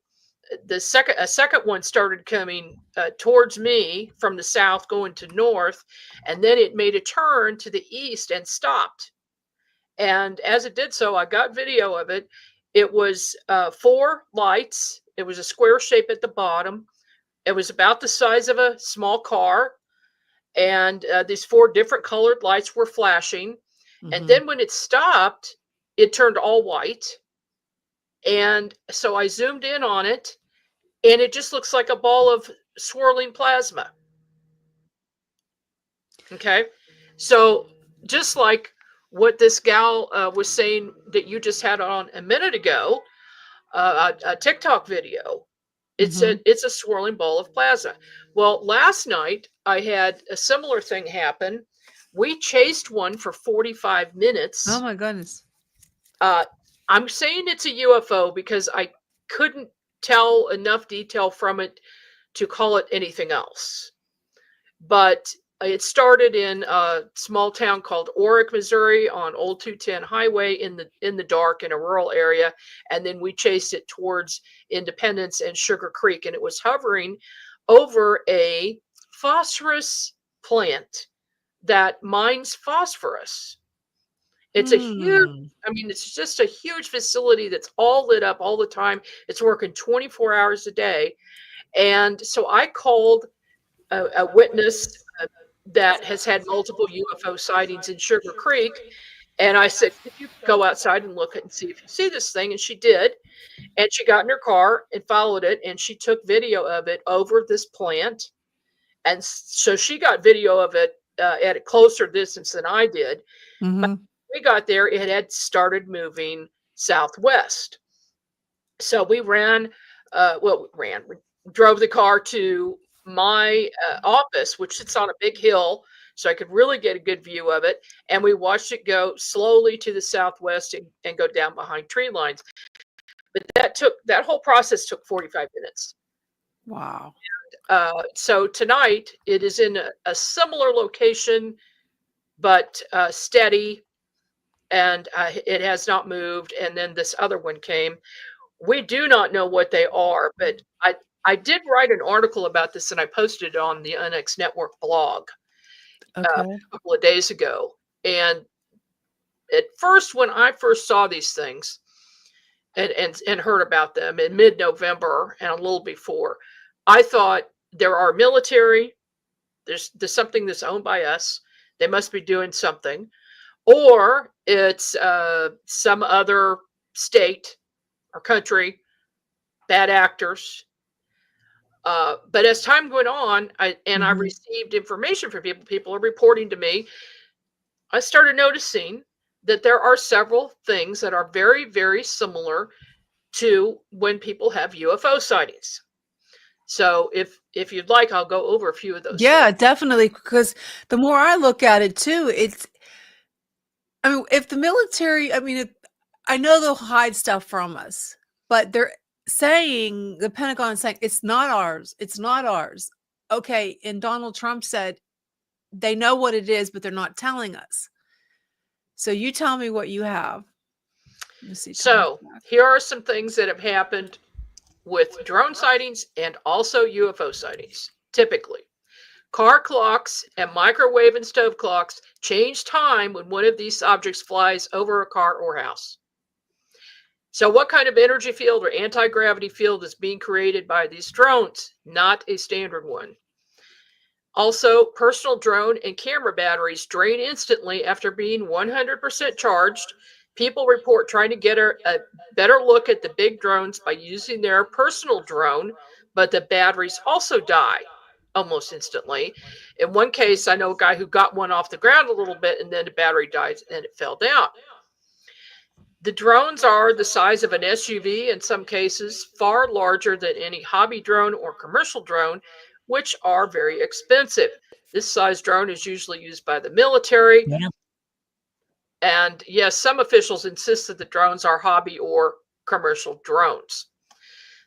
a second one started coming towards me from the south, going to north, and then it made a turn to the east and stopped. And as it did so, I got video of it. It was 4 lights. It was a square shape at the bottom. It was about the size of a small car. And these 4 different colored lights were flashing. And then when it stopped, it turned all white. And so I zoomed in on it, and it just looks like a ball of swirling plasma. Okay. So just like what this gal was saying that you just had on a minute ago, a TikTok video, it said it's a swirling ball of plasma. Well, last night I had a similar thing happen. We chased one for 45 minutes. Oh my goodness. I'm saying it's a UFO because I couldn't tell enough detail from it to call it anything else. But it started in a small town called Orick, Missouri, on Old 210 Highway in the dark in a rural area, and then we chased it towards Independence and Sugar Creek, and it was hovering over a phosphorus plant that mines phosphorus. It's a huge, I mean, it's just a huge facility that's all lit up all the time. It's working 24 hours a day. And so I called a witness that has had multiple UFO sightings in Sugar Creek. And I said, could you go outside and look and see if you see this thing? And she did. And she got in her car and followed it. And she took video of it over this plant. And so she got video of it at a closer distance than I did. But we got there, it had started moving southwest. So we we drove the car to my office, which sits on a big hill, so I could really get a good view of it. And we watched it go slowly to the southwest and go down behind tree lines. But that whole process took 45 minutes. Wow. So tonight it is in a similar location, but steady. And it has not moved. And then this other one came. We do not know what they are, but I did write an article about this, and I posted it on the UNX Network blog a couple of days ago. And at first, when I first saw these things and heard about them in mid-November and a little before, I thought there are military, there's something that's owned by us. They must be doing something. Or it's some other state or country, bad actors. But as time went on, I received information from people are reporting to me, I started noticing that there are several things that are very, very similar to when people have UFO sightings. So if you'd like, I'll go over a few of those. Yeah, definitely. Because the more I look at it too, I mean, if the military, I know they'll hide stuff from us, but they're saying, the Pentagon is saying, it's not ours. It's not ours. Okay. And Donald Trump said they know what it is, but they're not telling us. So you tell me what you have. So here are some things that have happened with drone sightings and also UFO sightings. Typically, car clocks and microwave and stove clocks change time when one of these objects flies over a car or house. So what kind of energy field or anti-gravity field is being created by these drones? Not a standard one. Also, personal drone and camera batteries drain instantly after being 100% charged. people report trying to get a better look at the big drones by using their personal drone, but the batteries also die almost instantly. In one case, I know a guy who got one off the ground a little bit and then the battery died and it fell down. The drones are the size of an SUV in some cases, far larger than any hobby drone or commercial drone, which are very expensive. This size drone is usually used by the military. Yeah. And yes, some officials insist that the drones are hobby or commercial drones.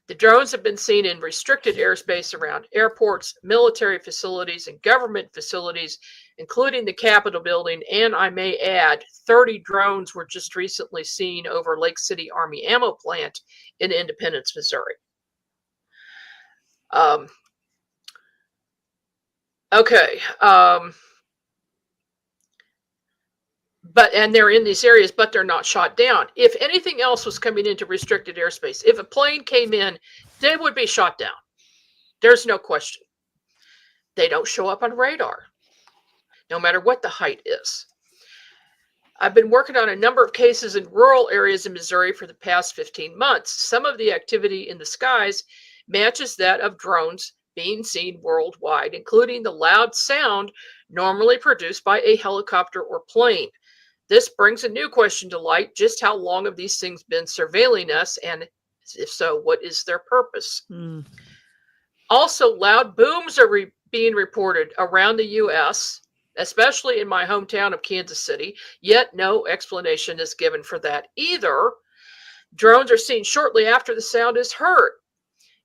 The drones have been seen in restricted airspace around airports, military facilities, and government facilities, including the Capitol building. And I may add, 30 drones were just recently seen over Lake City Army Ammo Plant in Independence, Missouri. And they're in these areas, but they're not shot down. If anything else was coming into restricted airspace, if a plane came in, they would be shot down. There's no question. They don't show up on radar, no matter what the height is. I've been working on a number of cases in rural areas in Missouri for the past 15 months. Some of the activity in the skies matches that of drones being seen worldwide, including the loud sound normally produced by a helicopter or plane. This brings a new question to light. Just how long have these things been surveilling us? And if so, what is their purpose? Also, loud booms are being reported around the U.S., especially in my hometown of Kansas City, yet no explanation is given for that either. Drones are seen shortly after the sound is heard.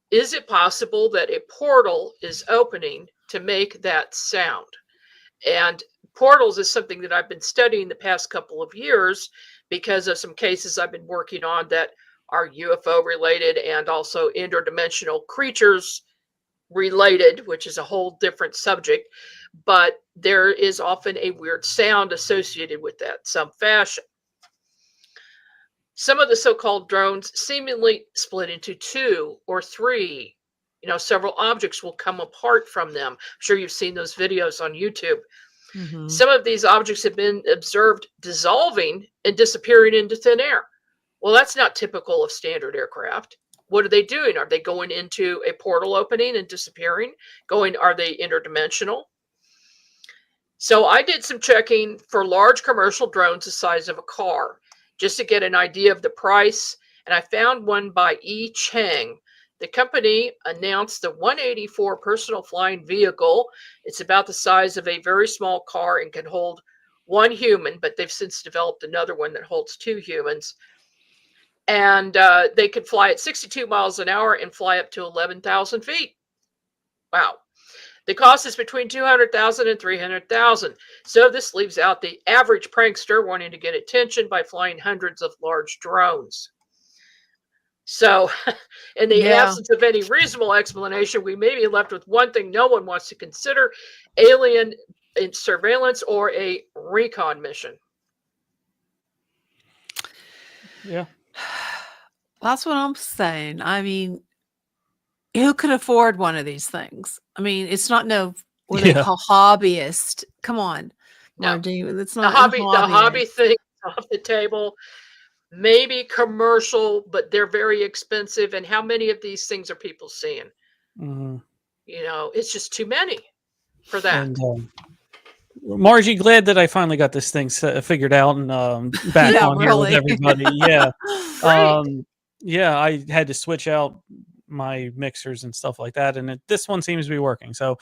Is it possible that a portal is opening to make that sound? And portals is something that I've been studying the past couple of years because of some cases I've been working on that are UFO related and also interdimensional creatures related, which is a whole different subject. But there is often a weird sound associated with that, some fashion. Some of the so-called drones seemingly split into 2 or 3. Several objects will come apart from them. I'm sure you've seen those videos on YouTube. Some of these objects have been observed dissolving and disappearing into thin air. Well, that's not typical of standard aircraft. What are they doing? Are they going into a portal opening and disappearing? Are they interdimensional? So I did some checking for large commercial drones the size of a car, just to get an idea of the price. And I found one by E. Chang. The company announced the 184 personal flying vehicle. It's about the size of a very small car and can hold 1 human, but they've since developed another one that holds 2 humans. And they could fly at 62 miles an hour and fly up to 11,000 feet. Wow. The cost is between $200,000 and $300,000. So this leaves out the average prankster wanting to get attention by flying hundreds of large drones. So in the absence of any reasonable explanation, we may be left with one thing no one wants to consider: alien surveillance or a recon mission. Yeah. That's what I'm saying. I mean, who could afford one of these things? I mean, it's not what they call hobbyist. Come on, Margie. It's not the hobby thing off the table. Maybe commercial, but they're very expensive. And how many of these things are people seeing? It's just too many for that. And, Margie, glad that I finally got this thing figured out and back on here with everybody. Yeah. I had to switch out my mixers and stuff like that, and this one seems to be working. So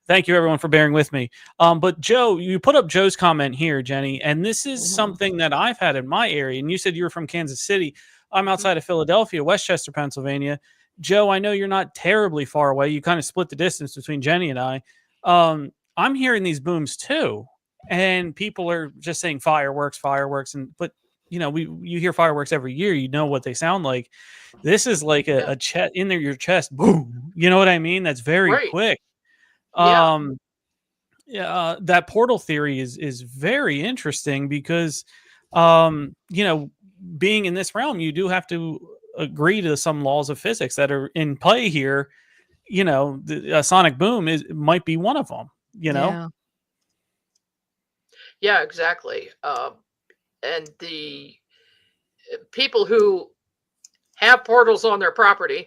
thank you everyone for bearing with me. But Joe, you put up Joe's comment here, Jenny, and this is something that I've had in my area. And you said you were from Kansas City. I'm outside of Philadelphia, Westchester, Pennsylvania. Joe, I know you're not terribly far away. You kind of split the distance between Jenny and I. I'm hearing these booms too, and people are just saying fireworks, but you hear fireworks every year. You know what they sound like. This is like a chest in there, your chest, boom. You know what I mean? That's very quick. That portal theory is very interesting because, being in this realm, you do have to agree to some laws of physics that are in play here. A sonic boom might be one of them. Yeah, exactly. And the people who have portals on their property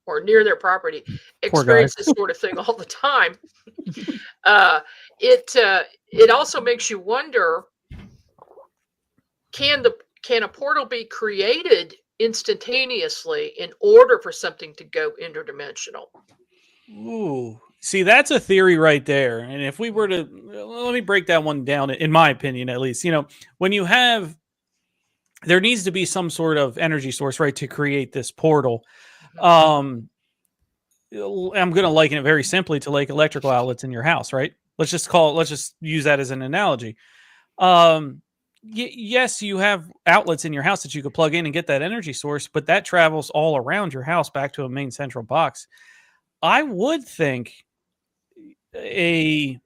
or near their property experience this sort of thing all the time. It also makes you wonder, can a portal be created instantaneously in order for something to go interdimensional? Ooh, see, that's a theory right there. And if we were to, let me break that one down, in my opinion, at least, when you have, there needs to be some sort of energy source, right, to create this portal. I'm going to liken it very simply to like electrical outlets in your house, right? Let's just use that as an analogy. Yes, you have outlets in your house that you could plug in and get that energy source, but that travels all around your house back to a main central box. I would think it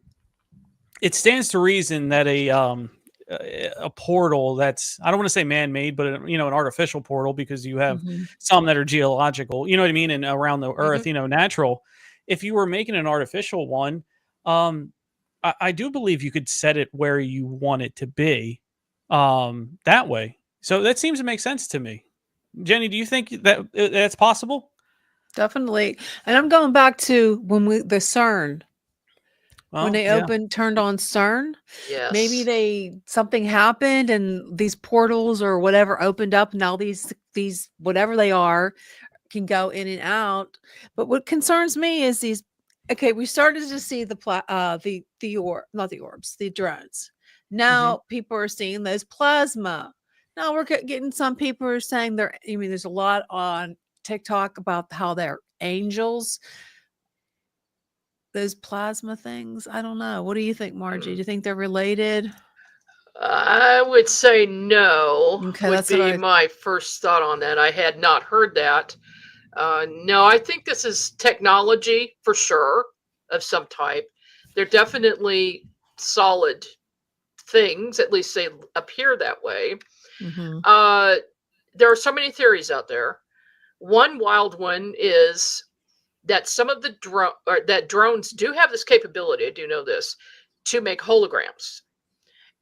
stands to reason that a portal that's, I don't want to say man-made, but an artificial portal, because you have some that are geological, you know what I mean, and around the earth, natural. If you were making an artificial one, I do believe you could set it where you want it to be, that way. So that seems to make sense to me. Jenny, do you think that that's possible? Definitely. And I'm going back to the CERN. Well, when they turned on CERN, maybe something happened and these portals or whatever opened up, and now these whatever they are can go in and out. But what concerns me is these. Okay, we started to see the drones. Now people are seeing those plasma. Now we're getting some people are saying there's a lot on TikTok about how they're angels. Those plasma things. I don't know. What do you think, Margie? Do you think they're related? I would say no. Okay, would be my first thought on that. I had not heard that. No, I think this is technology for sure of some type. They're definitely solid things. At least they appear that way. There are so many theories out there. One wild one is that some of the drones do have this capability. I do know this, to make holograms.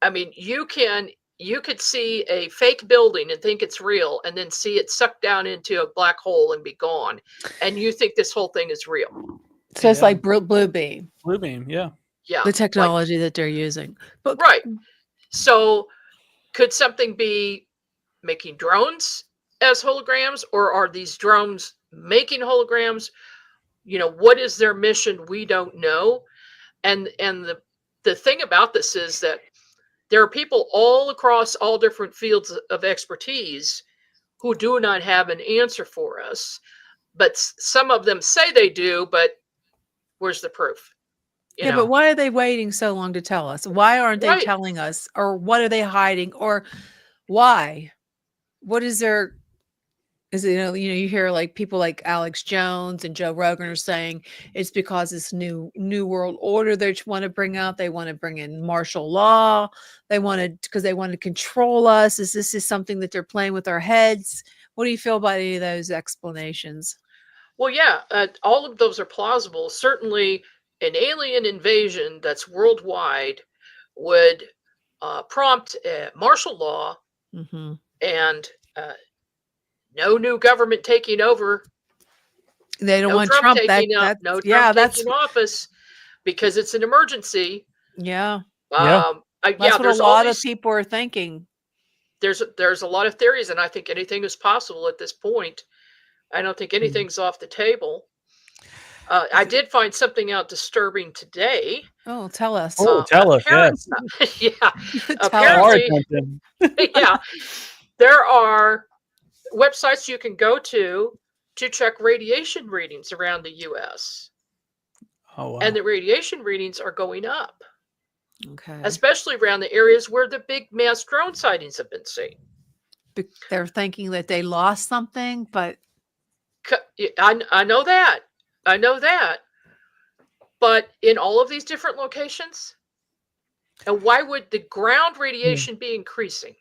I mean, you could see a fake building and think it's real, and then see it sucked down into a black hole and be gone, and you think this whole thing is real. So it's like blue beam. Blue beam, yeah. The technology that they're using. But right. So could something be making drones as holograms, or are these drones making holograms? What is their mission? We don't know. And the thing about this is that there are people all across all different fields of expertise who do not have an answer for us. But some of them say they do, but where's the proof? But why are they waiting so long to tell us? Why aren't they telling us? Or what are they hiding? Or why? What is their... Is it, you hear like people like Alex Jones and Joe Rogan are saying it's because this new world order they want to bring out. They want to bring in martial law. Because they want to control us. Is this something that they're playing with our heads? What do you feel about any of those explanations? Well, yeah, all of those are plausible. Certainly an alien invasion that's worldwide would prompt martial law and no new government taking over. They don't want Trump taking office because it's an emergency. Yeah. That's what a lot of people are thinking. There's a lot of theories, and I think anything is possible at this point. I don't think anything's off the table. I did find something out disturbing today. Oh, tell us. Tell us. Yes. Apparently, there are websites you can go to check radiation readings around the U.S. Oh, wow. And the radiation readings are going up. Okay. Especially around the areas where the big mass drone sightings have been seen. They're thinking that they lost something, but... I know that. But in all of these different locations? And why would the ground radiation be increasing?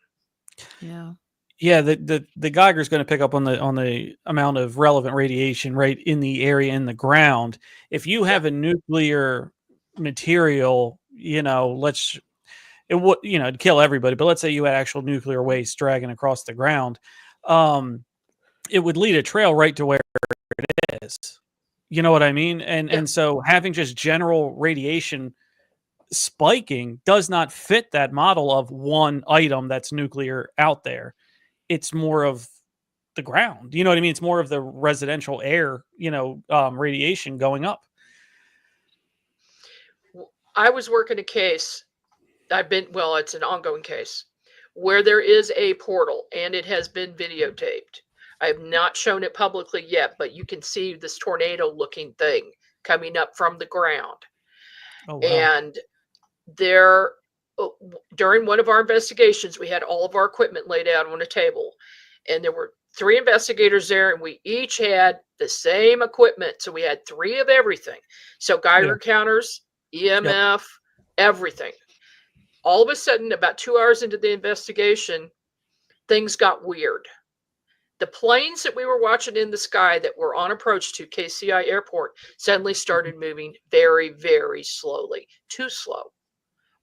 Yeah. Yeah, the Geiger's going to pick up on the amount of relevant radiation right in the area in the ground. If you have a nuclear material, it would, it'd kill everybody. But let's say you had actual nuclear waste dragging across the ground, it would lead a trail right to where it is. You know what I mean? And so having just general radiation spiking does not fit that model of one item that's nuclear out there. It's more of the ground. You know what I mean? It's more of the residential air, radiation going up. I was working a case. It's an ongoing case where there is a portal and it has been videotaped. I have not shown it publicly yet, but you can see this tornado looking thing coming up from the ground. Oh, wow. And there, during one of our investigations, we had all of our equipment laid out on a table, and there were 3 investigators there, and we each had the same equipment. So we had 3 of everything. So Geiger counters, EMF, everything. All of a sudden, about 2 hours into the investigation, things got weird. The planes that we were watching in the sky that were on approach to KCI Airport suddenly started moving very, very slowly, too slow,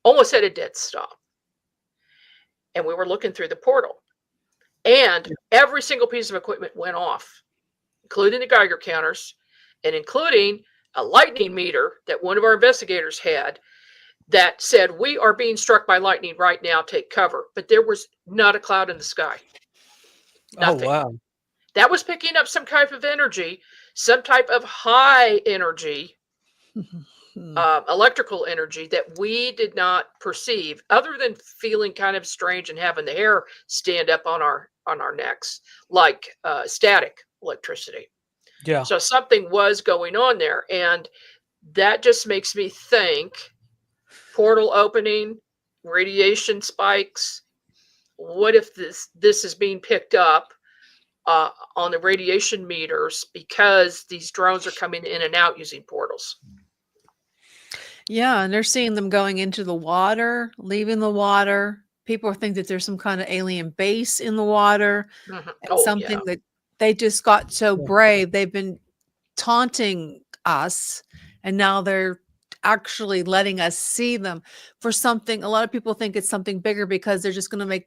almost at a dead stop. And we were looking through the portal, and every single piece of equipment went off, including the Geiger counters and including a lightning meter that one of our investigators had that said, "We are being struck by lightning right now, take cover." But there was not a cloud in the sky. Nothing. Oh, wow. That was picking up some type of energy, some type of high energy, electrical energy that we did not perceive, other than feeling kind of strange and having the hair stand up on our necks, like static electricity. Yeah. So something was going on there, and that just makes me think: portal opening, radiation spikes. What if this is being picked up on the radiation meters because these drones are coming in and out using portals? Yeah, and they're seeing them going into the water, leaving the water. People think that there's some kind of alien base in the water. Oh, something that they just got so brave. They've been taunting us, and now they're actually letting us see them for something. A lot of people think it's something bigger because they're just going to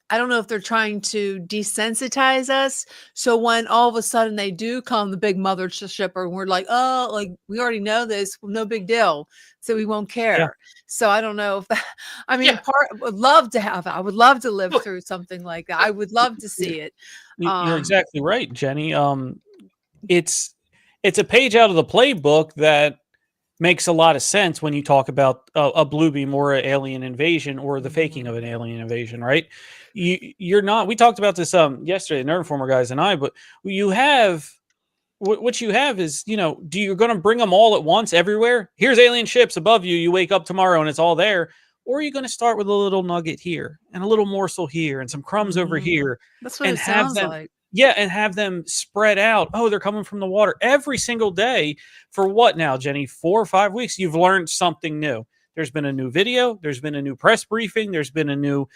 I don't know if they're trying to desensitize us. So when all of a sudden they do come, the big mothership, or we're like, oh, like we already know this, no big deal. So we won't care. Yeah. So I don't know if that, I mean, would love to have it. I would love to live through something like that. I would love to see it. You're exactly right, Jenny. It's a page out of the playbook that makes a lot of sense when you talk about a blue beam or an alien invasion or the faking of an alien invasion, right? You're not. We talked about this yesterday, the Nerd Informer guys and I. But you have what you have is, you're going to bring them all at once everywhere. Here's alien ships above you. You wake up tomorrow and it's all there. Or are you going to start with a little nugget here and a little morsel here and some crumbs over here? That's what it sounds like. Yeah, and have them spread out. Oh, they're coming from the water every single day. For what now, Jenny? 4 or 5 weeks? You've learned something new. There's been a new video. There's been a new press briefing. There's been a new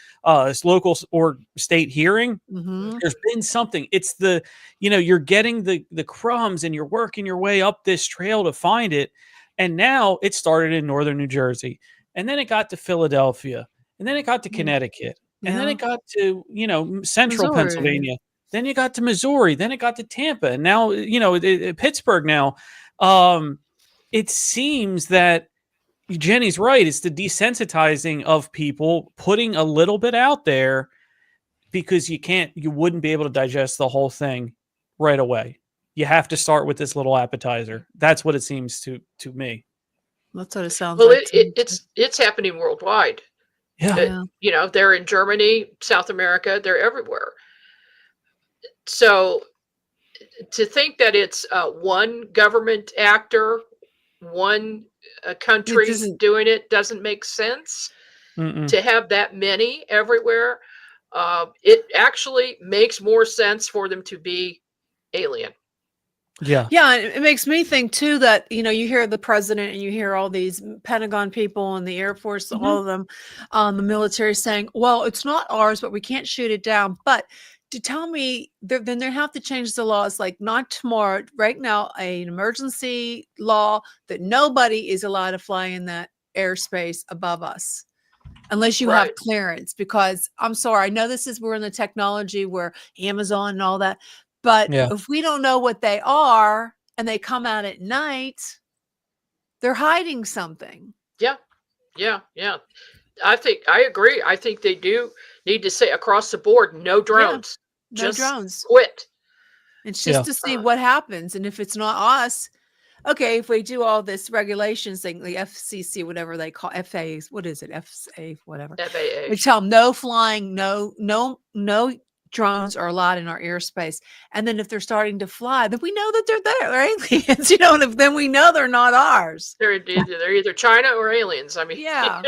local or state hearing. There's been something. It's you're getting the crumbs and you're working your way up this trail to find it. And now it started in northern New Jersey. And then it got to Philadelphia. And then it got to Connecticut. And then it got to, central Missouri. Pennsylvania. Then you got to Missouri. Then it got to Tampa. And now, Pittsburgh now. It seems that Jenny's right. It's the desensitizing of people, putting a little bit out there because you wouldn't be able to digest the whole thing right away. You have to start with this little appetizer. That's what it seems to me. That's what it sounds well, like. it's happening worldwide. Yeah. They're in Germany, South America, they're everywhere. So to think that it's one government actor, one country doing it doesn't make sense. To have that many everywhere. It actually makes more sense for them to be alien. Yeah. Yeah. It makes me think too that, you hear the president and you hear all these Pentagon people and the Air Force, all of them, the military saying, well, it's not ours, but we can't shoot it down. But to tell me, then they have to change the laws, like not tomorrow, right now, an emergency law that nobody is allowed to fly in that airspace above us. unless you have clearance, because I'm sorry, I know we're in the technology where Amazon and all that, but if we don't know what they are and they come out at night, they're hiding something. Yeah. I agree. I think they do need to say across the board, no drones. No just drones. Quit. It's just to see what happens. And if it's not us, okay, if we do all this regulations thing, the FCC, whatever they call FAA, what is it? FAA, whatever. FAA. We tell them no flying, no drones are allowed in our airspace. And then if they're starting to fly, then we know that they're there, they're aliens, and then we know they're not ours. They're either China or aliens. I mean, yeah.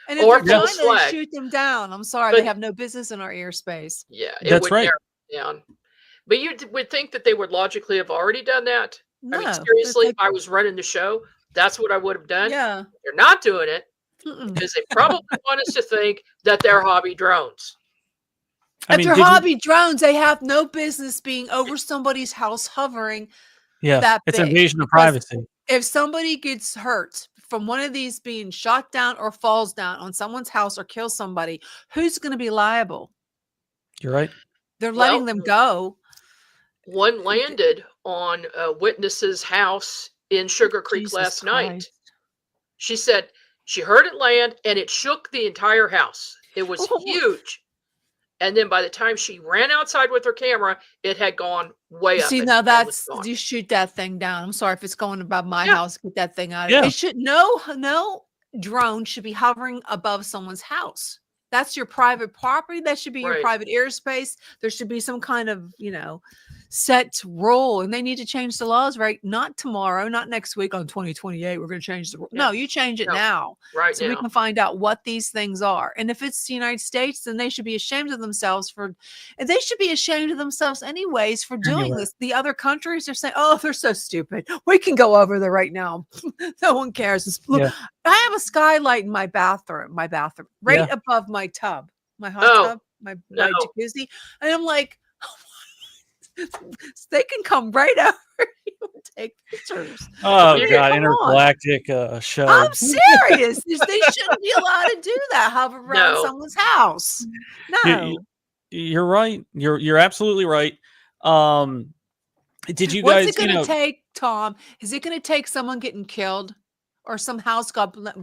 And or if they're China, they shoot them down. I'm sorry, they have no business in our airspace. Yeah, that's right. Down. But you would think that they would logically have already done that. No, I mean, seriously, if I was running the show, that's what I would have done. Yeah. They're not doing it because they probably want us to think that they're hobby drones. If they're hobby drones, they have no business being over somebody's house hovering. Yeah, it's invasion of privacy. If somebody gets hurt from one of these being shot down or falls down on someone's house or kills somebody, who's going to be liable? You're right. They're letting them go. One landed on a witness's house in Sugar Creek last night. She said she heard it land and it shook the entire house. It was huge. And then by the time she ran outside with her camera, it had gone way up. See, now that's, you shoot that thing down. I'm sorry if it's going above my house, get that thing out of it. It should, no drone should be hovering above someone's house. That's your private property. That should be your private airspace. There should be some kind of, set rule, and they need to change the laws, right? Not tomorrow, not next week on 2028. We're going to change the rule. No, you change it now. Right. So we can find out what these things are. And if it's the United States, then they should be ashamed of themselves and they should be ashamed of themselves anyways for doing this. The other countries are saying, oh, they're so stupid. We can go over there right now. No one cares. Look, I have a skylight in my bathroom, right above my tub, my hot tub, my jacuzzi. And I'm like, they can come right over here and take pictures. Oh God, intergalactic show. I'm serious. They shouldn't be allowed to do that. Hover around someone's house. No, you're right. You're absolutely right. Did you guys? What's it going to take, Tom? Is it going to take someone getting killed? Or some house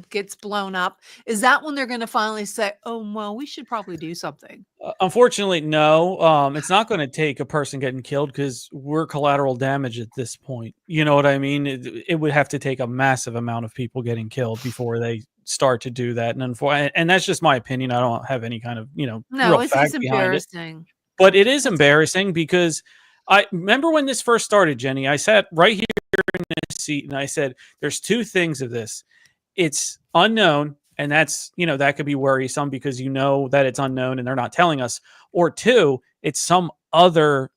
gets blown up? Is that when they're going to finally say, oh, well, we should probably do something? Unfortunately, no. It's not going to take a person getting killed because we're collateral damage at this point. You know what I mean? It would have to take a massive amount of people getting killed before they start to do that. And that's just my opinion. I don't have any kind of, real fact behind it. But it is embarrassing because I remember when this first started, Jenny, I sat right here in this seat and I said, there's two things of this. It's unknown, and that's, that could be worrisome because that it's unknown and they're not telling us. Or two, it's some other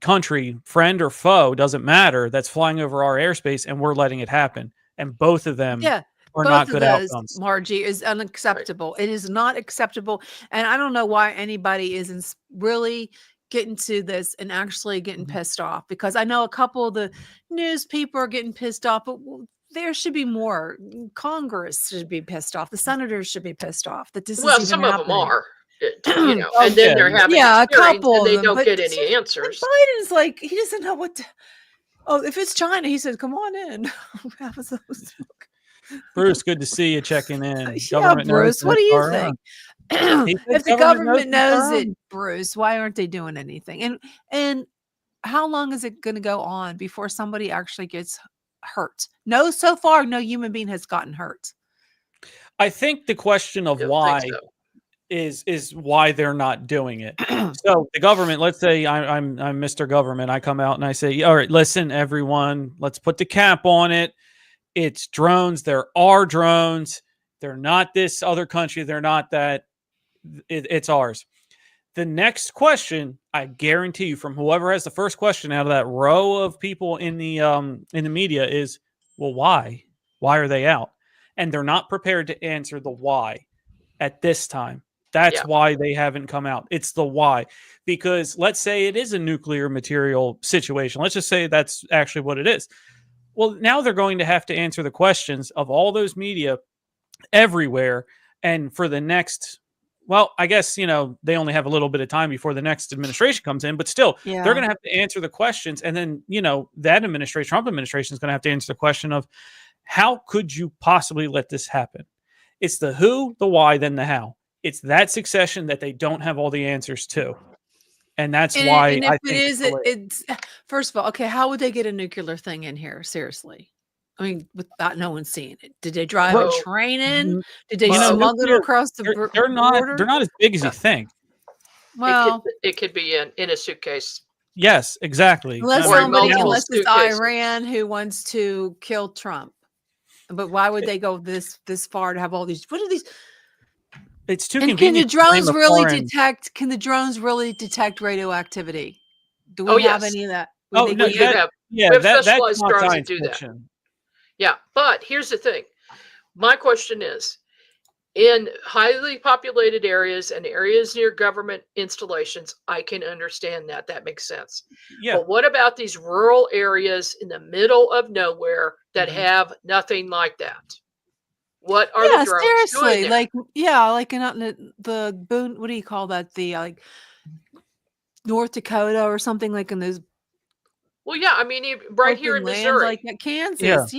country, friend or foe, doesn't matter, that's flying over our airspace and we're letting it happen. And both of them are not good outcomes. Margie, is unacceptable. It is not acceptable. And I don't know why anybody isn't really getting to this and actually getting pissed off, because I know a couple of the news people are getting pissed off, but there should be more. Congress should be pissed off. The senators should be pissed off that this is even some happening. Of them are, and then they're having a couple and they of them, don't get any answers. Biden's like, he doesn't know what to, if it's China, he said, come on in. Bruce, good to see you checking in. Bruce, what do you think? If the government knows it, Bruce, why aren't they doing anything? And how long is it going to go on before somebody actually gets hurt? No, so far, no human being has gotten hurt. I think the question of why is why they're not doing it. So the government, let's say I'm Mr. Government, I come out and I say, all right, listen, everyone, let's put the cap on it. It's drones. There are drones. They're not this other country. They're not that. It's ours. The next question, I guarantee you, from whoever has the first question out of that row of people in the media is, well, why? Why are they out? And they're not prepared to answer the why at this time. That's why they haven't come out. It's the why. Because let's say it is a nuclear material situation. Let's just say that's actually what it is. Well, now they're going to have to answer the questions of all those media everywhere. And for the next, well, I guess, you know, they only have a little bit of time before the next administration comes in, but still, they're going to have to answer the questions. And then, you know, that administration, Trump administration, is going to have to answer the question of how could you possibly let this happen? It's the who, the why, then the how. It's that succession that they don't have all the answers to. And that's why and if I it think is, it's first of all, okay, how would they get a nuclear thing in here? Seriously. I mean, without no one seeing it. Did they drive a train in? Did they smuggle it across the border? They're not as big as you think. Well, it could be in a suitcase. Yes, exactly. Unless it's Iran who wants to kill Trump. But why would they go this far to have all these? What are these? It's too and convenient. Can the drones really detect radioactivity? Do we have any of that? We have specialized drones that do that. Yeah, but here's the thing. My question is, in highly populated areas and areas near government installations, I can understand that. That makes sense. Yeah. But what about these rural areas in the middle of nowhere that have nothing like that? What are the drones seriously, doing there? like in the Boone, what do you call that? The like North Dakota or something, like in those. Well, yeah, I mean, right here in Missouri, like Kansas,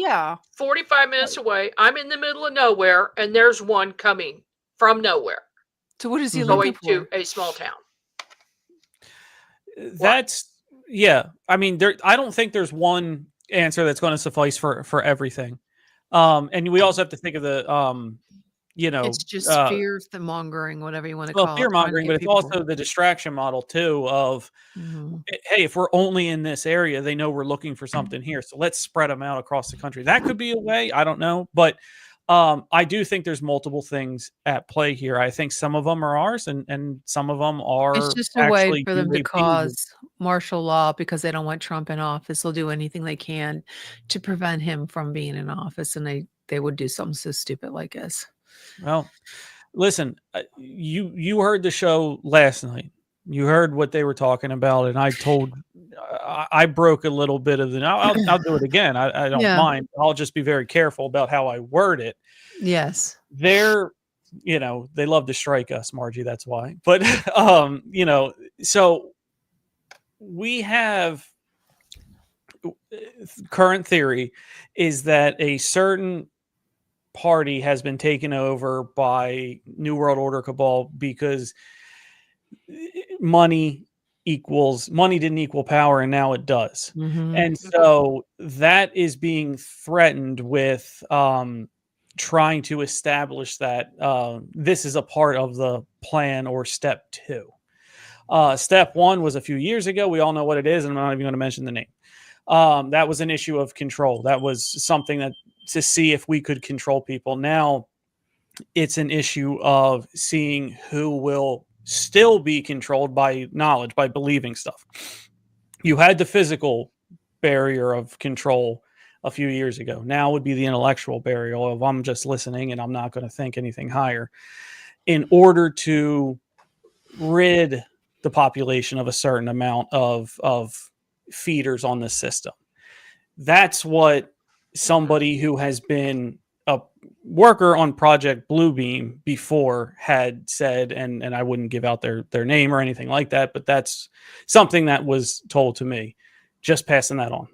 45 minutes away. I'm in the middle of nowhere, and there's one coming from nowhere. So what is he going looking for? to a small town? That's I mean, I don't think there's one answer that's going to suffice for everything. And we also have to think of the you know, it's just fear mongering, whatever you want to call it. Fear mongering, but it's also the distraction model too of, hey, if we're only in this area, they know we're looking for something here. So let's spread them out across the country. That could be a way. I don't know. But I do think there's multiple things at play here. I think some of them are ours and some of them are. It's just a way for them to cause martial law because they don't want Trump in office. They'll do anything they can to prevent him from being in office. And they would do something so stupid like this. Well, listen, you heard the show last night. You heard what they were talking about, and I broke a little bit of the. I'll do it again. I don't mind. I'll just be very careful about how I word it. Yes, you know, they love to strike us, Margie. That's why. But you know, so we have current theory is that a certain party has been taken over by New World Order cabal because money didn't equal power, and now it does. And so that is being threatened with trying to establish that this is a part of the plan or step 2. Step 1 was a few years ago. We all know what it is, and I'm not even going to mention the name. That was an issue of control. That was something that to see if we could control people. Now it's an issue of seeing who will still be controlled by knowledge, by believing stuff. You had the physical barrier of control a few years ago. Now would be the intellectual barrier of I'm just listening and I'm not going to think anything higher. In order to rid the population of a certain amount of feeders on the system. That's what somebody who has been a worker on Project Bluebeam before had said, and I wouldn't give out their name or anything like that, but that's something that was told to me. Just passing that on.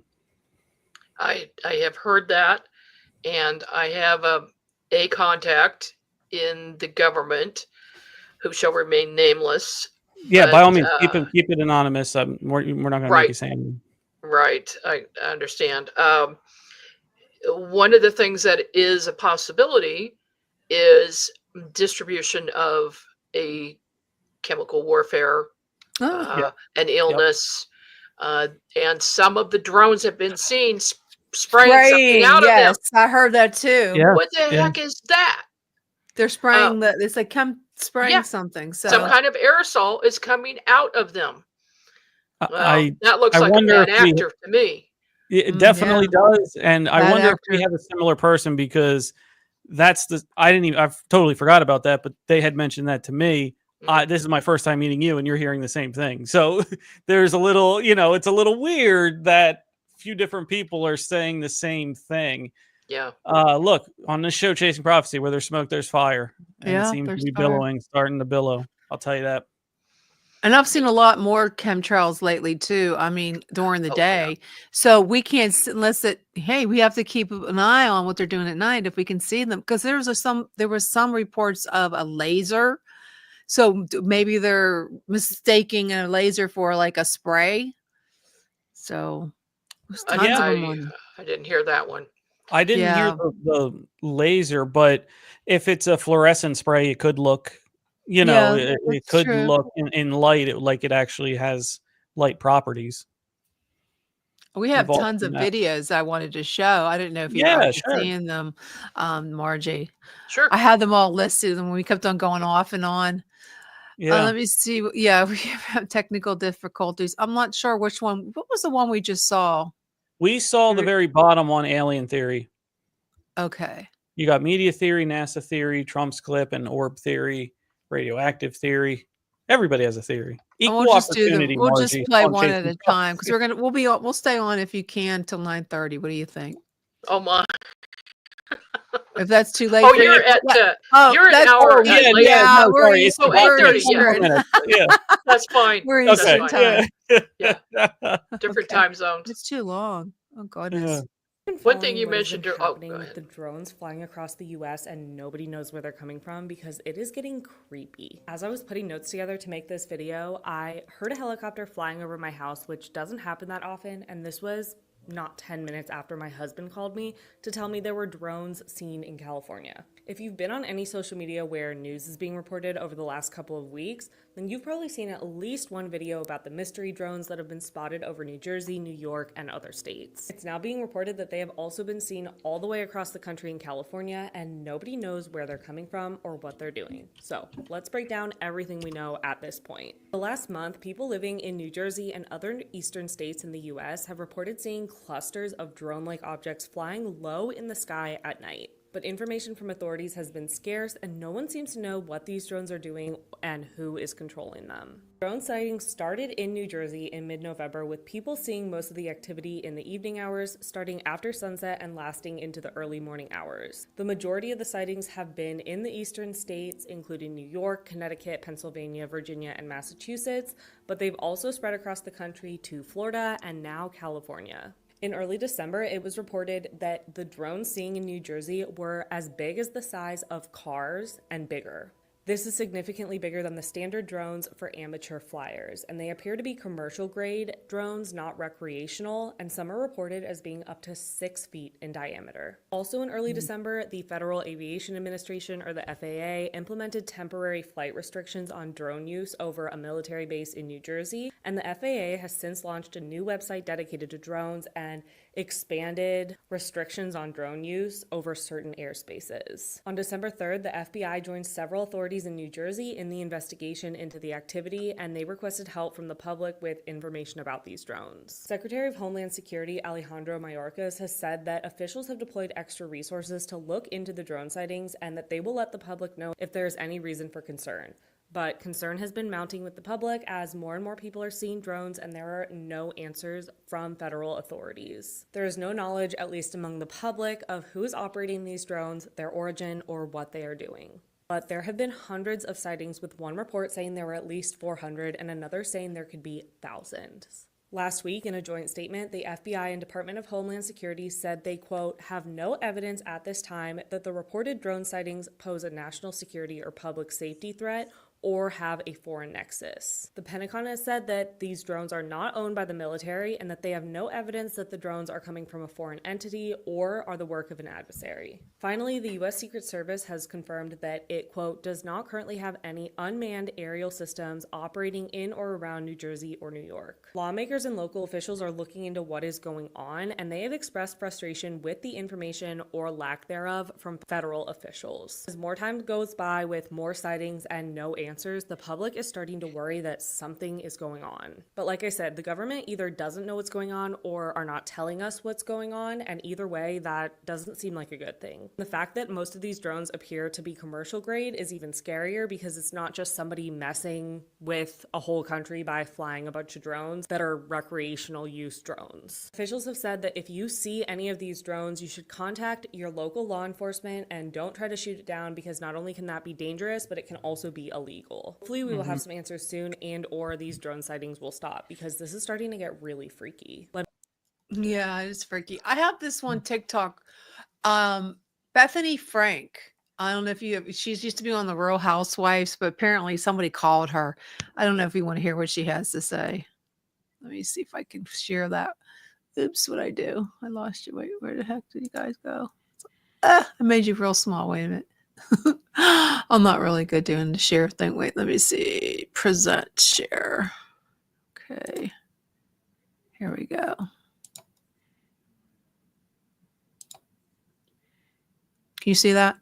I have heard that, and I have a contact in the government who shall remain nameless. Yeah, by all means, keep it anonymous. We're not going to make you say anything. Right, I understand. One of the things that is a possibility is distribution of a chemical warfare, an illness, and some of the drones have been seen spraying something out of them. I heard that too. Yeah. What the heck is that? They're spraying it's like spraying something. So some kind of aerosol is coming out of them. That looks like a bad actor to me. It definitely does, and I wonder if we have a similar person because that's I've totally forgot about that, but they had mentioned that to me. This is my first time meeting you, and you're hearing the same thing. So there's a little, it's a little weird that a few different people are saying the same thing. Yeah. Look, on this show, Chasing Prophecy, where there's smoke, there's fire. And it Yeah, seems to there's be fire. starting to billow. I'll tell you that. And I've seen a lot more chemtrails lately too. I mean, during the day. So we can't unless hey, we have to keep an eye on what they're doing at night if we can see them. Because there was some reports of a laser. So maybe they're mistaking a laser for like a spray. So there's tons of them. I didn't hear that one. I didn't hear the laser, but if it's a fluorescent spray, it could look, it could look in light like it actually has light properties. We have tons of videos I wanted to show. I didn't know if you've actually seen them, Margie. Sure. I had them all listed and we kept on going off and on. Yeah. Let me see. Yeah, we have technical difficulties. I'm not sure which one. What was the one we just saw? We saw the very bottom one, alien theory. Okay. You got media theory, NASA theory, Trump's clip, and orb theory, radioactive theory. Everybody has a theory. Equal opportunity. We'll just play one at a time because we'll stay on if you can till 9:30. What do you think? Oh my. If that's too late. Oh, you're at you're an hour late. Yeah, we're It's 8:30. Yeah, that's fine. We're Eastern time. Yeah. Different time zones. It's too long. Oh goodness. One thing you mentioned happening with the drones flying across the US and nobody knows where they're coming from because it is getting creepy. As I was putting notes together to make this video, I heard a helicopter flying over my house, which doesn't happen that often, and this was not 10 minutes after my husband called me to tell me there were drones seen in California. If you've been on any social media where news is being reported over the last couple of weeks, then you've probably seen at least one video about the mystery drones that have been spotted over New Jersey, New York, and other states. It's now being reported that they have also been seen all the way across the country in California, and nobody knows where they're coming from or what they're doing. So let's break down everything we know at this point. The last month, people living in New Jersey and other eastern states in the US have reported seeing clusters of drone-like objects flying low in the sky at night. But information from authorities has been scarce and no one seems to know what these drones are doing and who is controlling them. Drone sightings started in New Jersey in mid-November, with people seeing most of the activity in the evening hours, starting after sunset and lasting into the early morning hours. The majority of the sightings have been in the eastern states, including New York, Connecticut, Pennsylvania, Virginia, and Massachusetts, but they've also spread across the country to Florida and now California. In early December, it was reported that the drones seen in New Jersey were as big as the size of cars and bigger. This is significantly bigger than the standard drones for amateur flyers, and they appear to be commercial-grade drones, not recreational, and some are reported as being up to 6 feet in diameter. Also in early December, the Federal Aviation Administration, or the FAA, implemented temporary flight restrictions on drone use over a military base in New Jersey, and the FAA has since launched a new website dedicated to drones and expanded restrictions on drone use over certain airspaces. On December 3rd, the FBI joined several authorities in New Jersey in the investigation into the activity, and they requested help from the public with information about these drones. Secretary of Homeland Security Alejandro Mayorkas has said that officials have deployed extra resources to look into the drone sightings and that they will let the public know if there is any reason for concern. But concern has been mounting with the public as more and more people are seeing drones and there are no answers from federal authorities. There is no knowledge, at least among the public, of who is operating these drones, their origin, or what they are doing. But there have been hundreds of sightings, with one report saying there were at least 400 and another saying there could be thousands. Last week, in a joint statement, the FBI and Department of Homeland Security said they, quote, have no evidence at this time that the reported drone sightings pose a national security or public safety threat or have a foreign nexus. The Pentagon has said that these drones are not owned by the military and that they have no evidence that the drones are coming from a foreign entity or are the work of an adversary. Finally, the U.S. Secret Service has confirmed that it, quote, does not currently have any unmanned aerial systems operating in or around New Jersey or New York. Lawmakers and local officials are looking into what is going on, and they have expressed frustration with the information or lack thereof from federal officials. As more time goes by with more sightings and no answers, answers, the public is starting to worry that something is going on. But like I said, the government either doesn't know what's going on or are not telling us what's going on, and either way, that doesn't seem like a good thing. The fact that most of these drones appear to be commercial grade is even scarier because it's not just somebody messing with a whole country by flying a bunch of drones that are recreational use drones. Officials have said that if you see any of these drones, you should contact your local law enforcement and don't try to shoot it down, because not only can that be dangerous, but it can also be illegal. Hopefully we will have some answers soon, and or these drone sightings will stop, because this is starting to get really freaky. Yeah, it's freaky. I have this one TikTok, Bethany Frank. I don't know if she's used to be on the Real Housewives, but apparently somebody called her. I don't know if you want to hear what she has to say. Let me see if I can share that. Oops, what I do? I lost you. Wait, where the heck did you guys go? I made you real small. Wait a minute. I'm not really good doing the share thing. Wait, let me see. Present share. Okay. Here we go. Can you see that?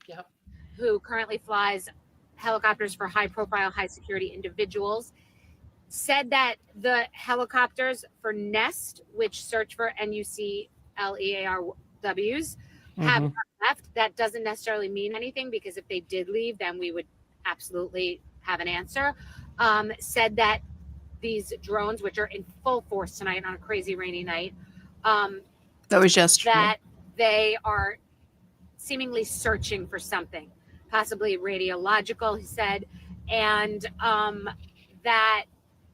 Yep. Who currently flies helicopters for high-profile, high-security individuals, said that the helicopters for NEST, which search for NUCLEARWs, have not left. That doesn't necessarily mean anything, because if they did leave, then we would absolutely have an answer. Said that these drones, which are in full force tonight on a crazy rainy night, that was yesterday, that they are seemingly searching for something, possibly radiological, he said, and that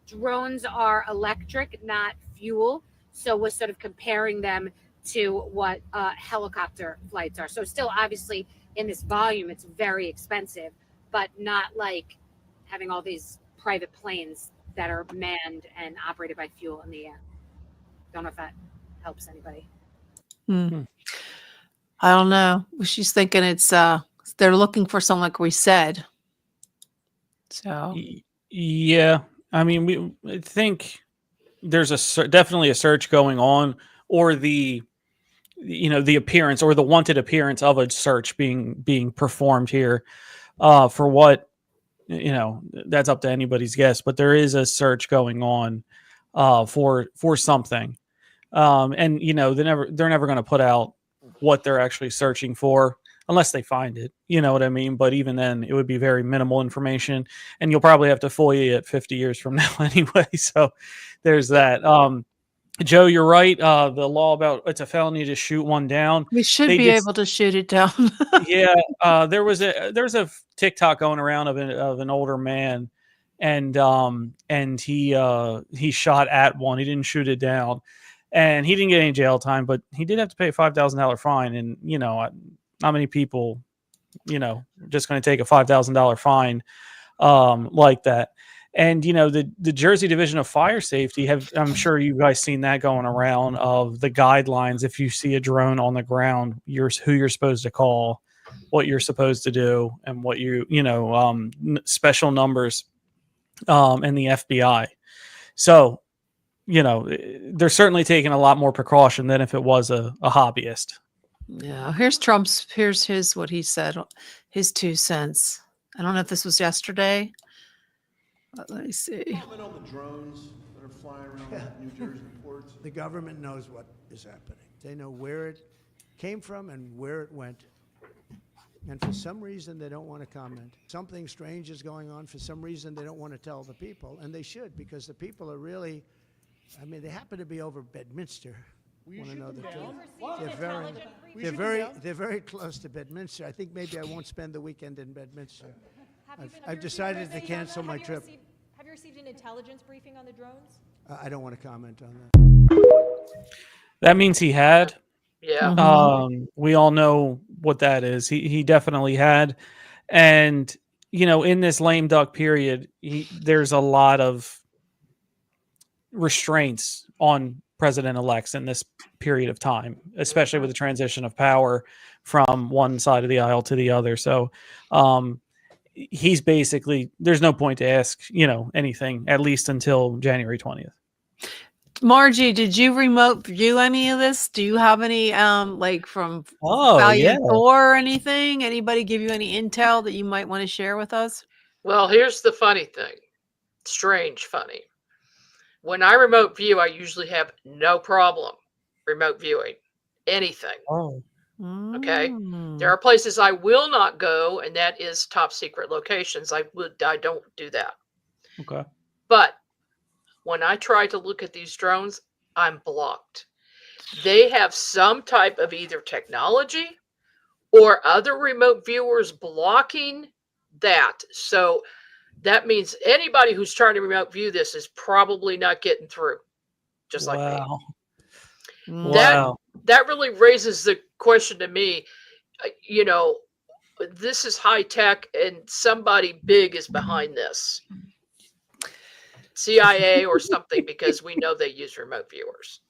drones are electric, not fuel. So was sort of comparing them to what helicopter flights are. So still, obviously, in this volume, it's very expensive, but not like having all these private planes that are manned and operated by fuel in the air. Don't know if that helps anybody. I don't know. She's thinking it's they're looking for something, like we said. So yeah, I mean, I think there's definitely a search going on, or the appearance or the wanted appearance of a search being performed here. For what, that's up to anybody's guess, but there is a search going on for something. And they're never going to put out what they're actually searching for unless they find it, you know what I mean? But even then, it would be very minimal information, and you'll probably have to FOIA it 50 years from now anyway. So there's that. Joe, you're right. The law about it's a felony to shoot one down. We should be able to shoot it down. Yeah. There's a TikTok going around of an older man, and he shot at one. He didn't shoot it down, and he didn't get any jail time, but he did have to pay a $5,000 fine. And not many people, just going to take a $5,000 fine like that. And, the Jersey Division of Fire Safety I'm sure you guys seen that going around of the guidelines. If you see a drone on the ground, who you're supposed to call, what you're supposed to do, and what special numbers, and the FBI. So, they're certainly taking a lot more precaution than if it was a hobbyist. Yeah. Here's what he said, his 2 cents. I don't know if this was yesterday. Let me see. Comment on the drones that are flying around New Jersey ports. The government knows what is happening. They know where it came from and where it went. And for some reason, they don't want to comment. Something strange is going on. For some reason, they don't want to tell the people. And they should, because the people are really, they happen to be over Bedminster. Want to know the truth? They're very close to Bedminster. I think maybe I won't spend the weekend in Bedminster. I've decided to cancel my trip. Have you received an intelligence briefing on the drones? I don't want to comment on that. That means he had. Yeah. We all know what that is. He definitely had. And, in this lame duck period, there's a lot of restraints on president-elects in this period of time, especially with the transition of power from one side of the aisle to the other. So, he's basically, there's no point to ask, anything, at least until January 20th. Margie, did you remote view any of this? Do you have any, from Val Thor or anything? Anybody give you any intel that you might want to share with us? Well, here's the funny thing. Strange funny. When I remote view, I usually have no problem remote viewing anything. Oh. Okay. There are places I will not go, and that is top secret locations. I don't do that. Okay. But when I try to look at these drones, I'm blocked. They have some type of either technology or other remote viewers blocking that. So that means anybody who's trying to remote view this is probably not getting through, just like me. Wow. That really raises the question to me, you know, this is high tech and somebody big is behind this. CIA or something, because we know they use remote viewers.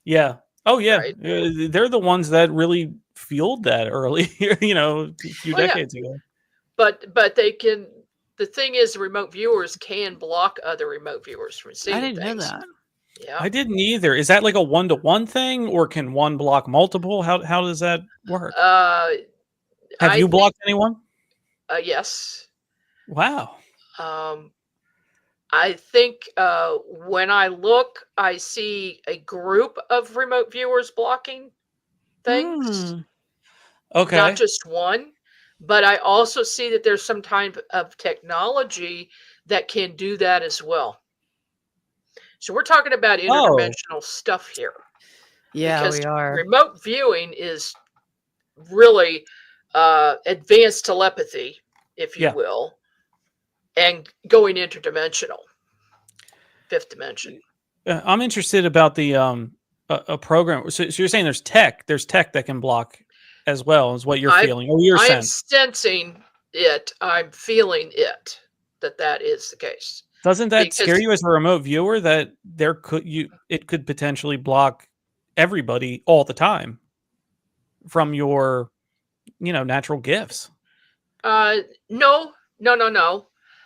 Yeah. Oh yeah. Right. They're the ones that really fueled that early, you know, a few decades ago. But they can. The thing is, remote viewers can block other remote viewers from seeing things. I didn't know that. Yeah. I didn't either. Is that like a 1-to-1 thing, or can one block multiple? How does that work? Have you blocked anyone? Yes. Wow. I think when I look, I see a group of remote viewers blocking things. Okay. Not just one, but I also see that there's some type of technology that can do that as well. So we're talking about interdimensional stuff here. Yeah, because we are. Remote viewing is really advanced telepathy, if you will, and going interdimensional, fifth dimension. I'm interested about the a program. So you're saying there's tech that can block as well, is what you're feeling, or your sense. I'm sensing it. I'm feeling it. That is the case. Doesn't that scare you as a remote viewer, that it could potentially block everybody all the time from your, natural gifts? No.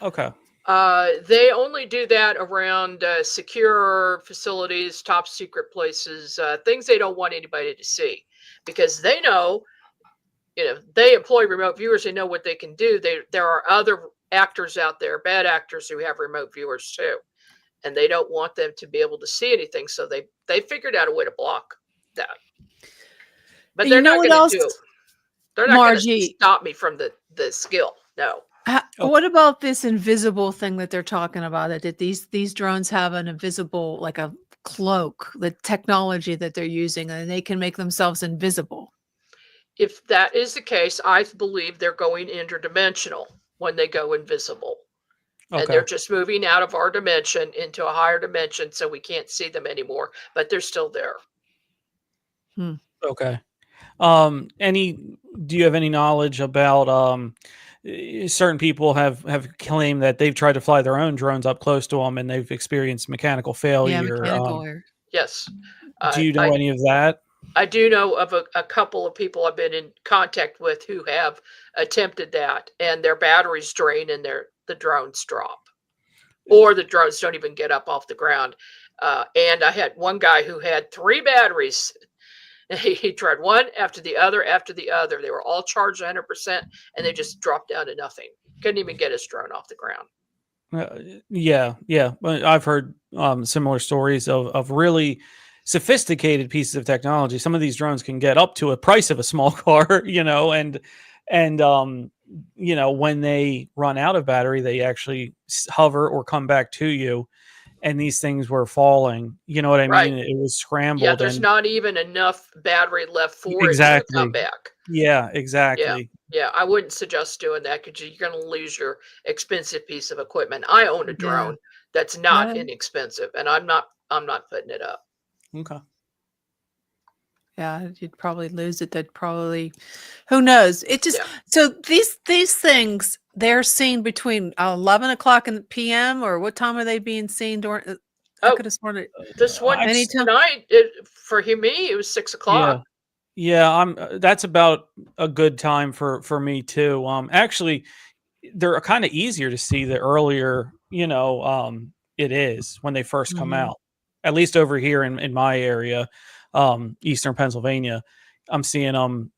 Okay. They only do that around secure facilities, top secret places, things they don't want anybody to see, because they know, they employ remote viewers. They know what they can do. There are other actors out there, bad actors, who have remote viewers too, and they don't want them to be able to see anything. So they figured out a way to block that. But they're not going to do it. They're not going to stop me from the skill. No. What about this invisible thing that they're talking about? That these drones have an invisible, like a cloak, the technology that they're using, and they can make themselves invisible. If that is the case, I believe they're going interdimensional when they go invisible. Okay. And they're just moving out of our dimension into a higher dimension, so we can't see them anymore, but they're still there. Okay. Do you have any knowledge about certain people have claimed that they've tried to fly their own drones up close to them and they've experienced mechanical failure? Yeah, mechanical error. Yes. Do you know any of that? I do know of a couple of people I've been in contact with who have attempted that, and their batteries drain and the drones drop, or the drones don't even get up off the ground. And I had one guy who had 3 batteries. He tried one after the other after the other. They were all charged 100%, and they just dropped down to nothing. Couldn't even get his drone off the ground. Yeah. I've heard similar stories of really sophisticated pieces of technology. Some of these drones can get up to a price of a small car, and when they run out of battery, they actually hover or come back to you. And these things were falling. You know what I mean? It was scrambled. Yeah, there's not even enough battery left for it to come back. Yeah, exactly. Yeah, I wouldn't suggest doing that, because you're going to lose your expensive piece of equipment. I own a drone that's not inexpensive, and I'm not putting it up. Okay. Yeah, you'd probably lose it. They'd probably, who knows? It just so these things, they're seen between 11 o'clock in the PM, or what time are they being seen during? I could have sworn it. This one tonight for me, it was 6 o'clock. Yeah, that's about a good time for me too. Actually, they're kind of easier to see the earlier, it is when they first come out. At least over here in my area, Eastern Pennsylvania, I'm seeing them,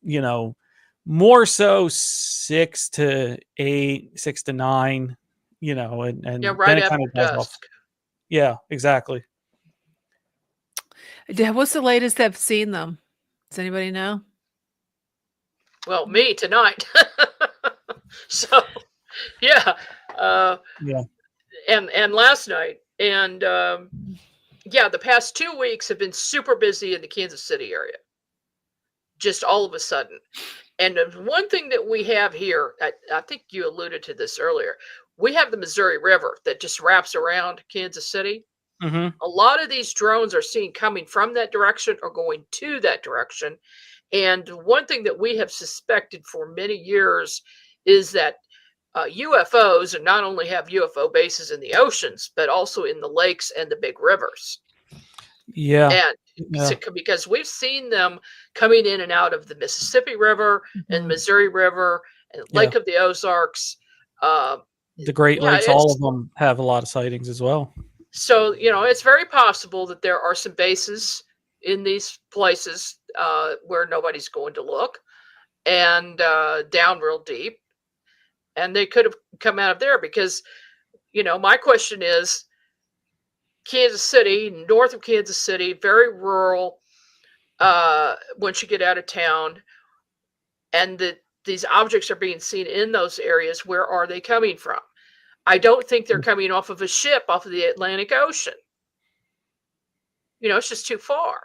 more so 6 to 8, 6 to 9, you know, and Yeah, then right it kind after of dies off. dusk. Yeah, exactly. What's the latest I've seen them? Does anybody know? Well, me tonight. So, yeah. Yeah. And last night. And yeah, the past 2 weeks have been super busy in the Kansas City area. Just all of a sudden. And the one thing that we have here, I think you alluded to this earlier, we have the Missouri River that just wraps around Kansas City. Mm-hmm. A lot of these drones are seen coming from that direction or going to that direction. And one thing that we have suspected for many years is that UFOs, and not only have UFO bases in the oceans, but also in the lakes and the big rivers. Yeah. And because we've seen them coming in and out of the Mississippi River and Missouri River and Lake of the Ozarks. The Great Lakes, all of them have a lot of sightings as well. So, you know, it's very possible that there are some bases in these places where nobody's going to look, and down real deep. And they could have come out of there because, you know, my question is, Kansas City, north of Kansas City, very rural, once you get out of town, and these objects are being seen in those areas, where are they coming from? I don't think they're coming off of a ship off of the Atlantic Ocean. You know, it's just too far.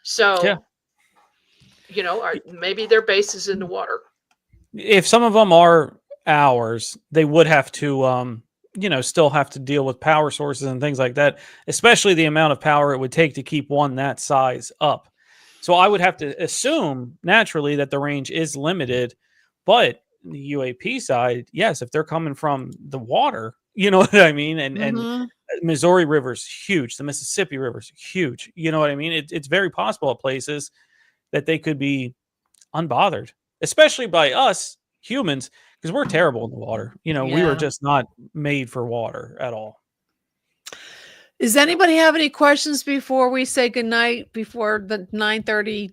So, you know, maybe their base is in the water. If some of them are ours, they would have to, you know, still have to deal with power sources and things like that, especially the amount of power it would take to keep one that size up. So I would have to assume naturally that the range is limited, but the UAP side, yes, if they're coming from the water, you know what I mean? And Missouri River's huge. The Mississippi River's huge. You know what I mean? It's very possible at places that they could be unbothered, especially by us humans, because we're terrible in the water. You know, we were just not made for water at all. Does anybody have any questions before we say goodnight, before the 9:30?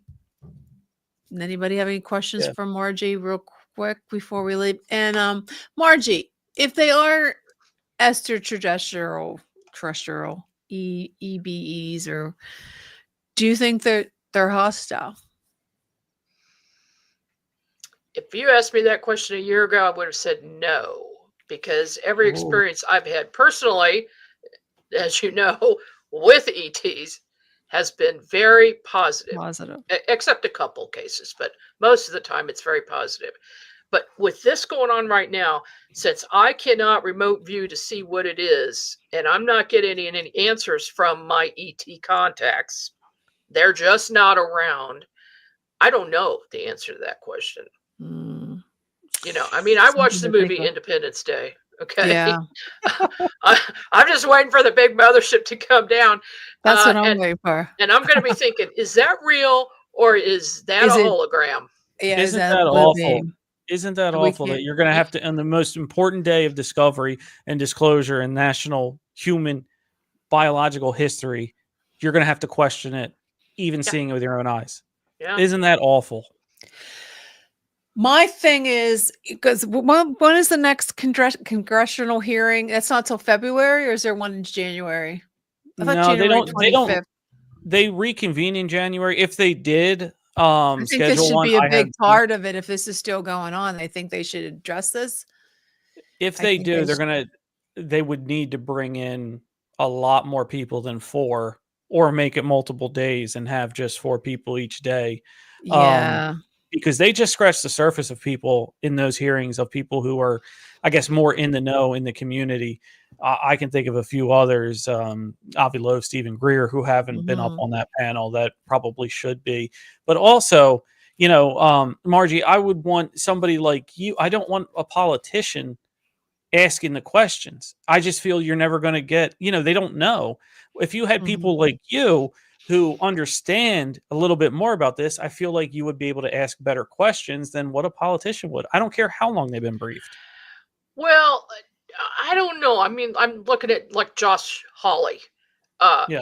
Anybody have any questions for Margie real quick before we leave? And Margie, if they are extraterrestrial, EBEs, or do you think that they're hostile? If you asked me that question a year ago, I would have said no, because every experience I've had personally, as you know, with ETs has been very positive. Except a couple cases, but most of the time it's very positive. But with this going on right now, since I cannot remote view to see what it is, and I'm not getting any answers from my ET contacts, they're just not around. I don't know the answer to that question. You know, I mean, I watched the movie Independence Day. Okay. Yeah. I'm just waiting for the big mothership to come down. That's what I'm waiting for. And I'm going to be thinking, is that real, or is that a hologram? Yeah, Isn't that awful? Isn't that awful that you're going to have to, on the most important day of discovery and disclosure in national human biological history, you're going to have to question it, even seeing it with your own eyes. Yeah. Isn't that awful? My thing is, because when is the next congressional hearing? That's not till February, or is there one in January? No, they don't. They reconvene in January. If they did, I think this should be a big part of it. If this is still going on, I think they should address this. If they do, they would need to bring in a lot more people than 4, or make it multiple days and have just 4 people each day. Yeah. Because they just scratch the surface of people in those hearings, of people who are, I guess, more in the know in the community. I can think of a few others, Avi Loeb, Stephen Greer, who haven't been up on that panel that probably should be. But also, you know, Margie, I would want somebody like you. I don't want a politician asking the questions. I just feel you're never going to get, you know, they don't know. If you had people like you who understand a little bit more about this, I feel like you would be able to ask better questions than what a politician would. I don't care how long they've been briefed. Well, I don't know. I mean, I'm looking at like Josh Hawley.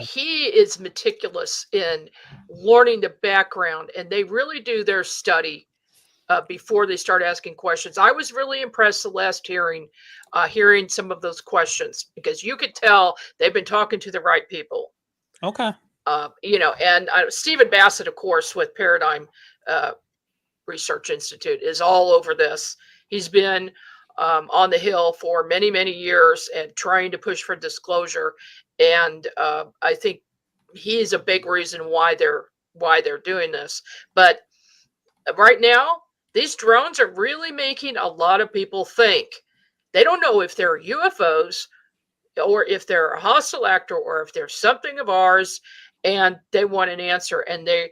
He is meticulous in learning the background, and they really do their study before they start asking questions. I was really impressed the last hearing, hearing some of those questions, because you could tell they've been talking to the right people. Okay. And Stephen Bassett, of course, with Paradigm Research Institute, is all over this. He's been on the Hill for many, many years and trying to push for disclosure. And I think he's a big reason why they're doing this. But right now, these drones are really making a lot of people think. They don't know if they're UFOs or if they're a hostile actor or if they're something of ours, and they want an answer. And they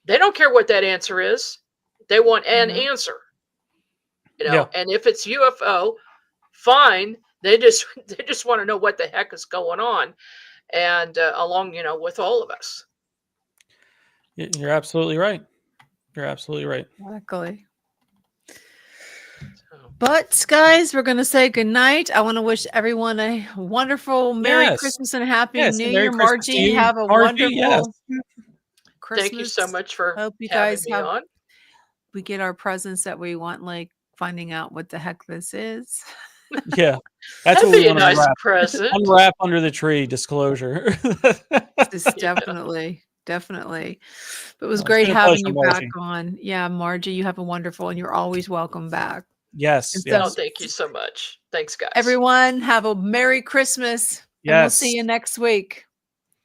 don't care what that answer is. They want an answer. And if it's UFO, fine. They just want to know what the heck is going on, and along with all of us. You're absolutely right. You're absolutely right. Exactly. But guys, we're going to say goodnight. I want to wish everyone a wonderful Merry Christmas and Happy New Year. Margie, have a wonderful Christmas. Thank you so much for hope you having guys me on. We get our presents that we want, like finding out what the heck this is. Yeah, that's That'd what we be a want to nice unwrap. present. Unwrap under the tree. Disclosure. Just definitely. But it was It's great been a having pleasure, you back Margie. on. Yeah, Margie, you have a wonderful, and you're always welcome back. Yes. And so, Yes. Thank you so much. Thanks, guys. everyone, have a Merry Christmas. And we'll see Yes. you next week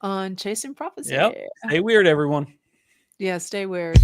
on Chasing Prophecy. Yep. Stay weird, everyone. Yeah, stay weird.